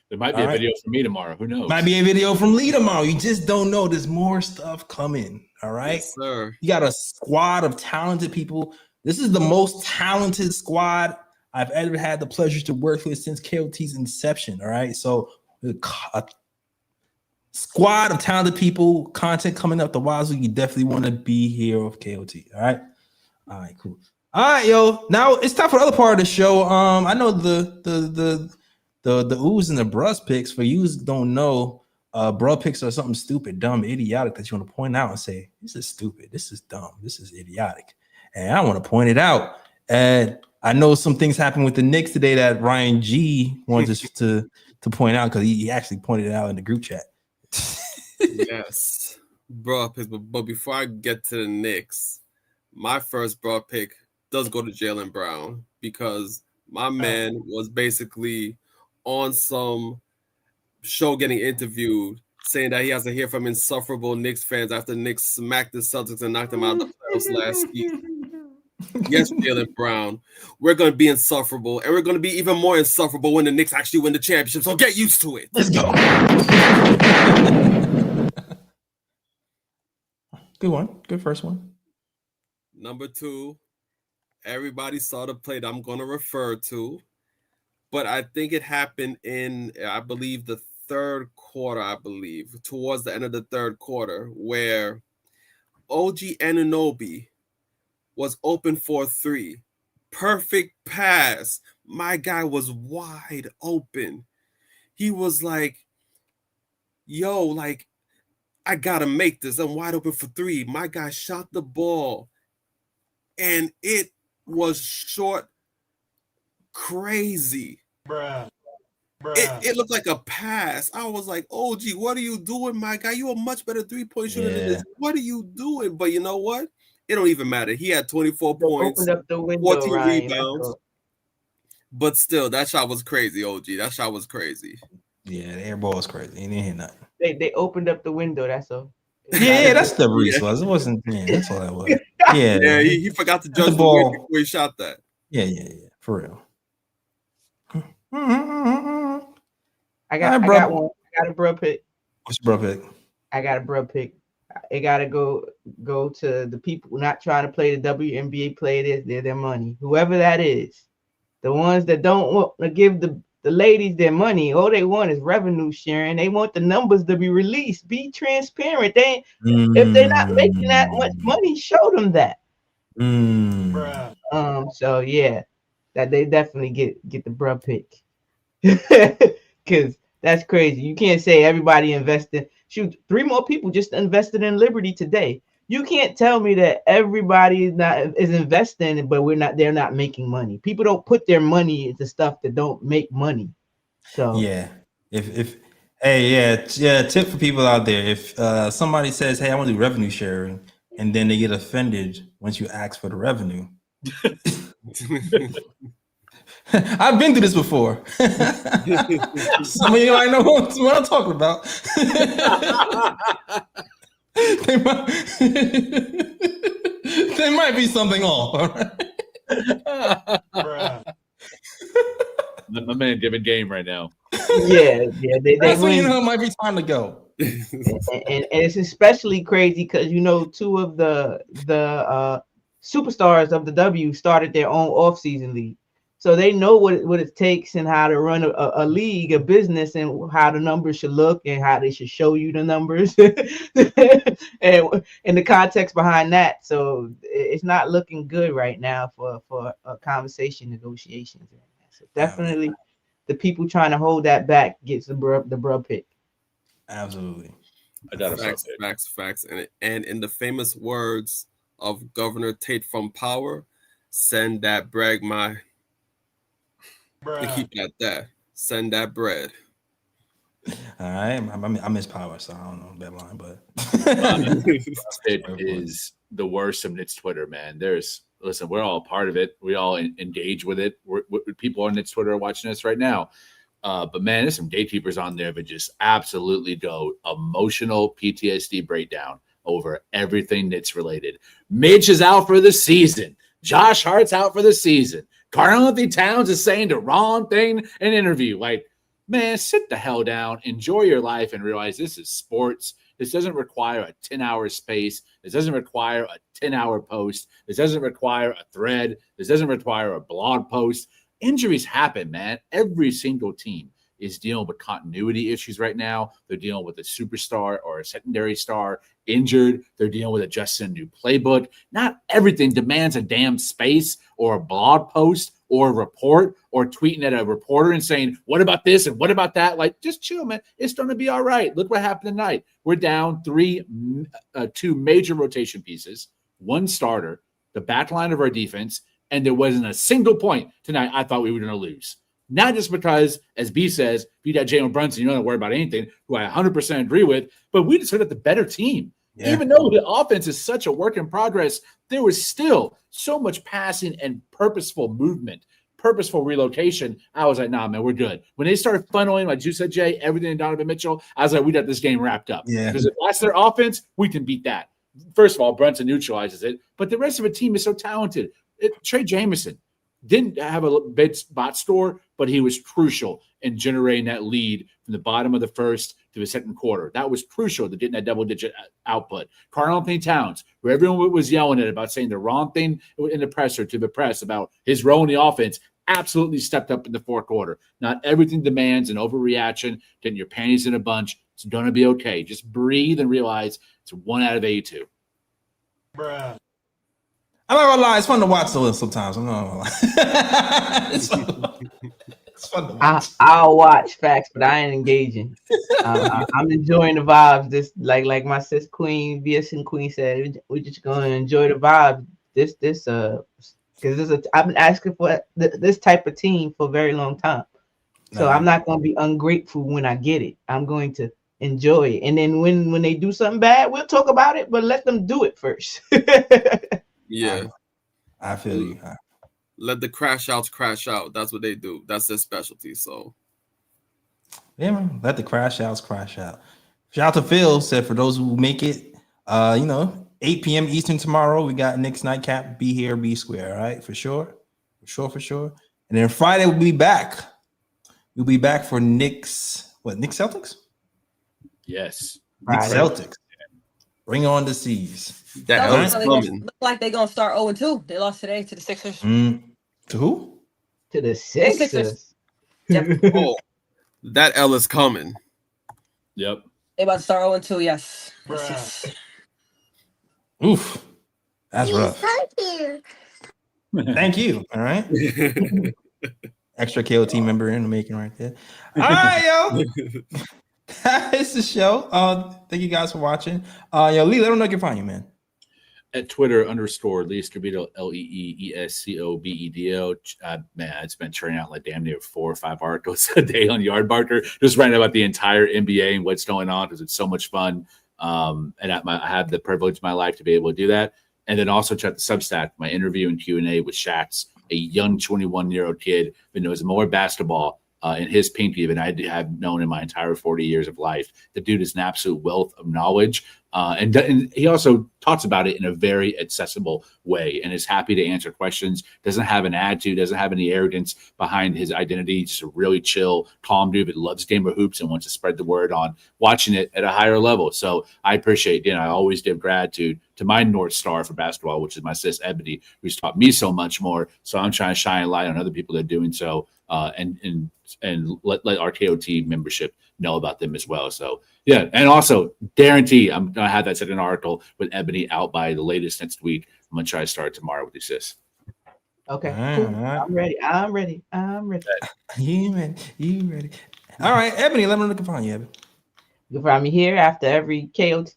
There might be a video from me tomorrow. Who knows? Might be a video from Lee tomorrow. You just don't know. There's more stuff coming, all right? Yes, sir. You got a squad of talented people. This is the most talented squad I've ever had the pleasure to work with since KOT's inception, all right? So a squad of talented people, content coming up the wazoo. You definitely want to be here with KOT. All right, cool. All right, yo. Now it's time for the other part of the show. I know the oohs and the brus picks. For you don't know, bro picks are something stupid, dumb, idiotic that you want to point out and say, this is stupid, this is dumb, this is idiotic, and I want to point it out. And I know some things happened with the Knicks today that Ryan G wants us to point out because he actually pointed it out in the group chat. Yes, bro. But before I get to the Knicks, my first bro pick does go to Jalen Brown because my man was basically on some show getting interviewed saying that he has to hear from insufferable Knicks fans after Knicks smacked the Celtics and knocked them out of the playoffs last season. Yes, Jalen Brown, we're going to be insufferable, and we're going to be even more insufferable when the Knicks actually win the championship, so get used to it. Let's go. Good one. Good first one. Number 2, everybody saw the play that I'm going to refer to, but I think it happened in, I believe, the third quarter, towards the end of the third quarter, where OG Anunoby was open for 3. Perfect pass. My guy was wide open. He was like, yo, I got to make this. I'm wide open for 3. My guy shot the ball, and it was short crazy. Bruh. It looked like a pass. I was like, OG, what are you doing, my guy? You're a much better 3-point shooter than this. What are you doing? But you know what? It don't even matter. He had 24 points, Opened up the window, 14 Ryan. rebounds. But still, that shot was crazy, OG. That shot was crazy. Yeah, the air ball was crazy. He didn't hit nothing. They opened up the window, that's all. Yeah, that's the Reese was. It wasn't, that's all that was. Yeah, he forgot to judge the ball before he shot that. Yeah, for real. I got one. I got a bro pick. What's your bro pick? I got a bro pick. It gotta go to the people not trying to play the WNBA play this. They're their money. Whoever that is, the ones that don't want to give the ladies their money, all they want is revenue sharing. They want the numbers to be released. Be transparent. If they're not making that much money, show them that. So yeah, that they definitely get the bro pick. Because that's crazy. You can't say everybody invested. Shoot, 3 more people just invested in Liberty today. You can't tell me that everybody is investing, but they're not making money. People don't put their money into stuff that don't make money. So yeah. Tip for people out there. If somebody says, hey, I want to do revenue sharing, and then they get offended once you ask for the revenue. I've been through this before. Some of you might know what I'm talking about. There might be something off. All right? My man giving game right now. Yeah. That's when you know it might be time to go. and it's especially crazy because 2 of the superstars of the W started their own off-season league. So they know what it takes and how to run a league, a business, and how the numbers should look and how they should show you the numbers and the context behind that. So it's not looking good right now for a conversation negotiations. So definitely the people trying to hold that back gets the bruh pick. Absolutely. I got Facts. And in the famous words of Governor Tate from Power, send that brag my. To keep that there. Send that bread. All right. I miss Power, so I don't know that line, but it is the worst of Knicks Twitter, man. Listen, we're all a part of it. We all engage with it. People on Knicks Twitter are watching us right now. But man, there's some gatekeepers on there that just absolutely go emotional PTSD breakdown over everything Knicks related. Mitch is out for the season. Josh Hart's out for the season. Karl-Anthony Towns is saying the wrong thing in an interview. Like, man, sit the hell down, enjoy your life, and realize this is sports. This doesn't require a 10-hour space. This doesn't require a 10-hour post. This doesn't require a thread. This doesn't require a blog post. Injuries happen, man. Every single team is dealing with continuity issues right now. They're dealing with a superstar or a secondary star injured. They're dealing with adjusting a new playbook. Not everything demands a damn space or a blog post or a report or tweeting at a reporter and saying, what about this and what about that? Like, just chill, man. It's going to be all right. Look what happened tonight. We're down two major rotation pieces, one starter, the back line of our defense, and there wasn't a single point tonight I thought we were going to lose. Not just because, as B says, if you got Jalen Brunson, you don't worry about anything, who I 100% agree with, but we just heard at the better team. Yeah. Even though the offense is such a work in progress, there was still so much passing and purposeful movement, purposeful relocation. I was like, nah, man, we're good. When they started funneling, like you said, Jay, everything in Donovan Mitchell, I was like, we got this game wrapped up. Yeah. Because if that's their offense, we can beat that. First of all, Brunson neutralizes it, but the rest of the team is so talented. Trey Jameson didn't have a big spot store, but he was crucial in generating that lead from the bottom of the first to the second quarter. That was crucial to getting that double-digit output. Karl-Anthony Towns, who everyone was yelling at about saying the wrong thing in the presser to the press about his role in the offense, absolutely stepped up in the fourth quarter. Not everything demands an overreaction, getting your panties in a bunch. It's going to be okay. Just breathe and realize it's 1 out of 82. Bruh. I'm not gonna lie, it's fun to watch the list sometimes. I'm not gonna lie. It's fun to watch. I'll watch facts, but I ain't engaging. I'm enjoying the vibes. This like my sis Queen, BSN Queen said, we're just gonna enjoy the vibe. Because I've been asking for this type of team for a very long time. So I'm not gonna be ungrateful when I get it. I'm going to enjoy it. And then when they do something bad, we'll talk about it, but let them do it first. Yeah, I feel you. Let the crash outs crash out. That's what they do. That's their specialty. So, yeah, man, let the crash outs crash out. Shout out to Phil, said for those who make it, 8 p.m. Eastern tomorrow, we got Knicks nightcap. Be here, be square. All right, for sure. And then Friday we'll be back. We'll be back for Knicks. What, Knicks Celtics? Yes, Knicks Celtics. Bring on the C's. That Ellis coming. Look like they're gonna start 0-2. They lost today to the Sixers. To who? To the Sixers. Yep. Oh, that Ellis coming. Yep. They about to start 0-2. Yes. Oof. That's rough. Thank you. All right. Extra KOT member in the making right there. All right, yo. It's the show. Thank you guys for watching. Lee, let them know you can find you, man. At Twitter _Lee Escobedo, LeeEscobedo. Man, it's been churning out like damn near 4 or 5 articles a day on Yardbarker, just writing about the entire NBA and what's going on because it's so much fun. And I have the privilege of my life to be able to do that. And then also check the Substack, my interview and Q&A with Shax, a young 21-year-old kid that knows more basketball in his pinky than I have known in my entire 40 years of life. The dude is an absolute wealth of knowledge. And he also talks about it in a very accessible way and is happy to answer questions, doesn't have an attitude, doesn't have any arrogance behind his identity, just a really chill, calm dude that loves game of hoops and wants to spread the word on watching it at a higher level. So I appreciate, I always give gratitude to my North Star for basketball, which is my sis Ebony, who's taught me so much more. So I'm trying to shine a light on other people that are doing so and let our KOT membership know about them as well. So yeah, and also guarantee I'm gonna have that second article with Ebony out by the latest next week. I'm gonna try to start tomorrow with you, sis. Okay, All cool. right. I'm ready. I'm ready. I'm ready. You ready? You ready? All right, Ebony, let me look upon you, Ebony. You can find me here after every KOT,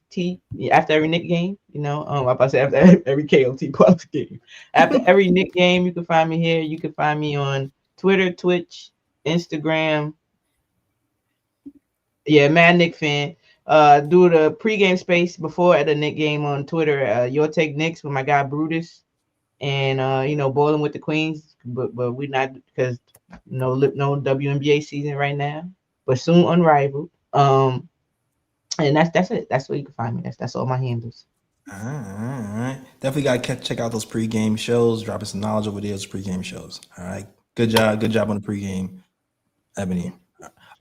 after every Knick game. You know, I'm about to say after every KOT plus game. After every Knick game, you can find me here. You can find me on Twitter, Twitch, Instagram. Yeah, Mad Knick fan. Do the pregame space before at the Knick game on Twitter. Your take Knicks with my guy Brutus, and you know, Bowling with the Queens. But we're not, because no WNBA season right now, but soon unrivaled. And that's it. That's where you can find me. That's all my handles. All right. Definitely got to check out those pregame shows, dropping some knowledge over there, those pregame shows. All right. Good job on the pregame, Ebony.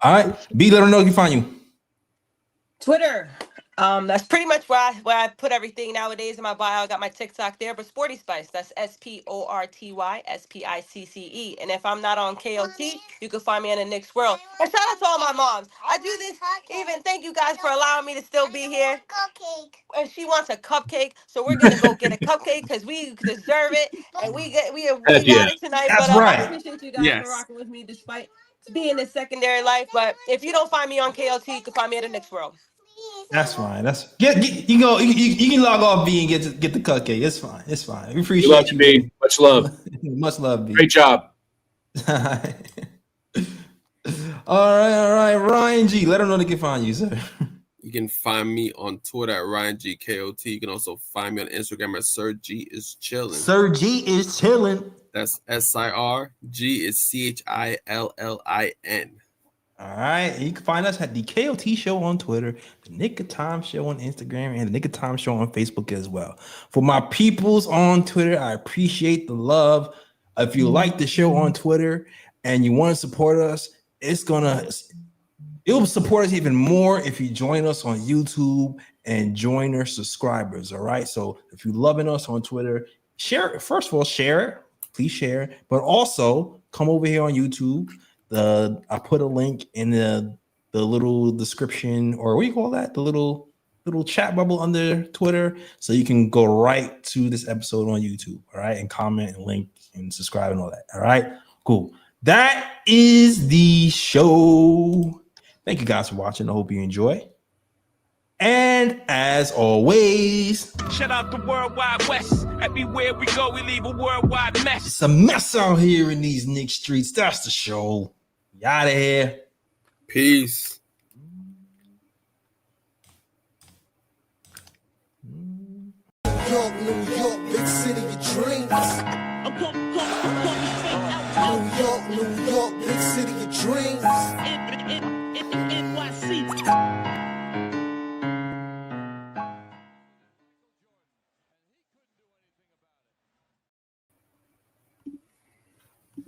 All right. B, let them know you can find you. Twitter. That's pretty much where I put everything nowadays in my bio. I got my TikTok there, but Sporty Spice. That's SPORTY SPICCE. And if I'm not on KOT, you can find me in the Knicks world. And shout out to all my moms. I do this even. Thank you guys for allowing me to still be here. And she wants a cupcake, so we're gonna go get a cupcake because we deserve it, and we got it tonight. That's but right. I appreciate you guys for rocking with me despite being in secondary life. But if you don't find me on KOT, you can find me at the Knicks world. That's fine. That's you go. You can log off B and get the cupcake. It's fine. It's fine. We appreciate you. B. Much love. Much love, B. Great job. All right. Ryan G, let them know they can find you, sir. You can find me on Twitter at RyanGKOT. You can also find me on Instagram at Sir G is chilling. Sir G is chilling. That's SIR. G is CHILLIN. All right. You can find us at the KOT Show on Twitter, the Knick of Time Show on Instagram, and the Knick of Time Show on Facebook as well. For my peoples on Twitter, I appreciate the love. If you like the show on Twitter and you want to support us, it'll support us even more if you join us on YouTube and join our subscribers. All right. So if you're loving us on Twitter, share it. First of all, share it. Please share it. But also come over here on YouTube. I put a link in the little description, or what do you call that? The little chat bubble under Twitter, so you can go right to this episode on YouTube. All right, and comment and link and subscribe and all that. All right, cool. That is the show. Thank you guys for watching. I hope you enjoy. And as always, shout out the Worldwide West. Everywhere we go, we leave a worldwide mess. It's a mess out here in these Knicks streets. That's the show. We out of here. Peace. York, New York, big city of dreams. New York, big city of dreams.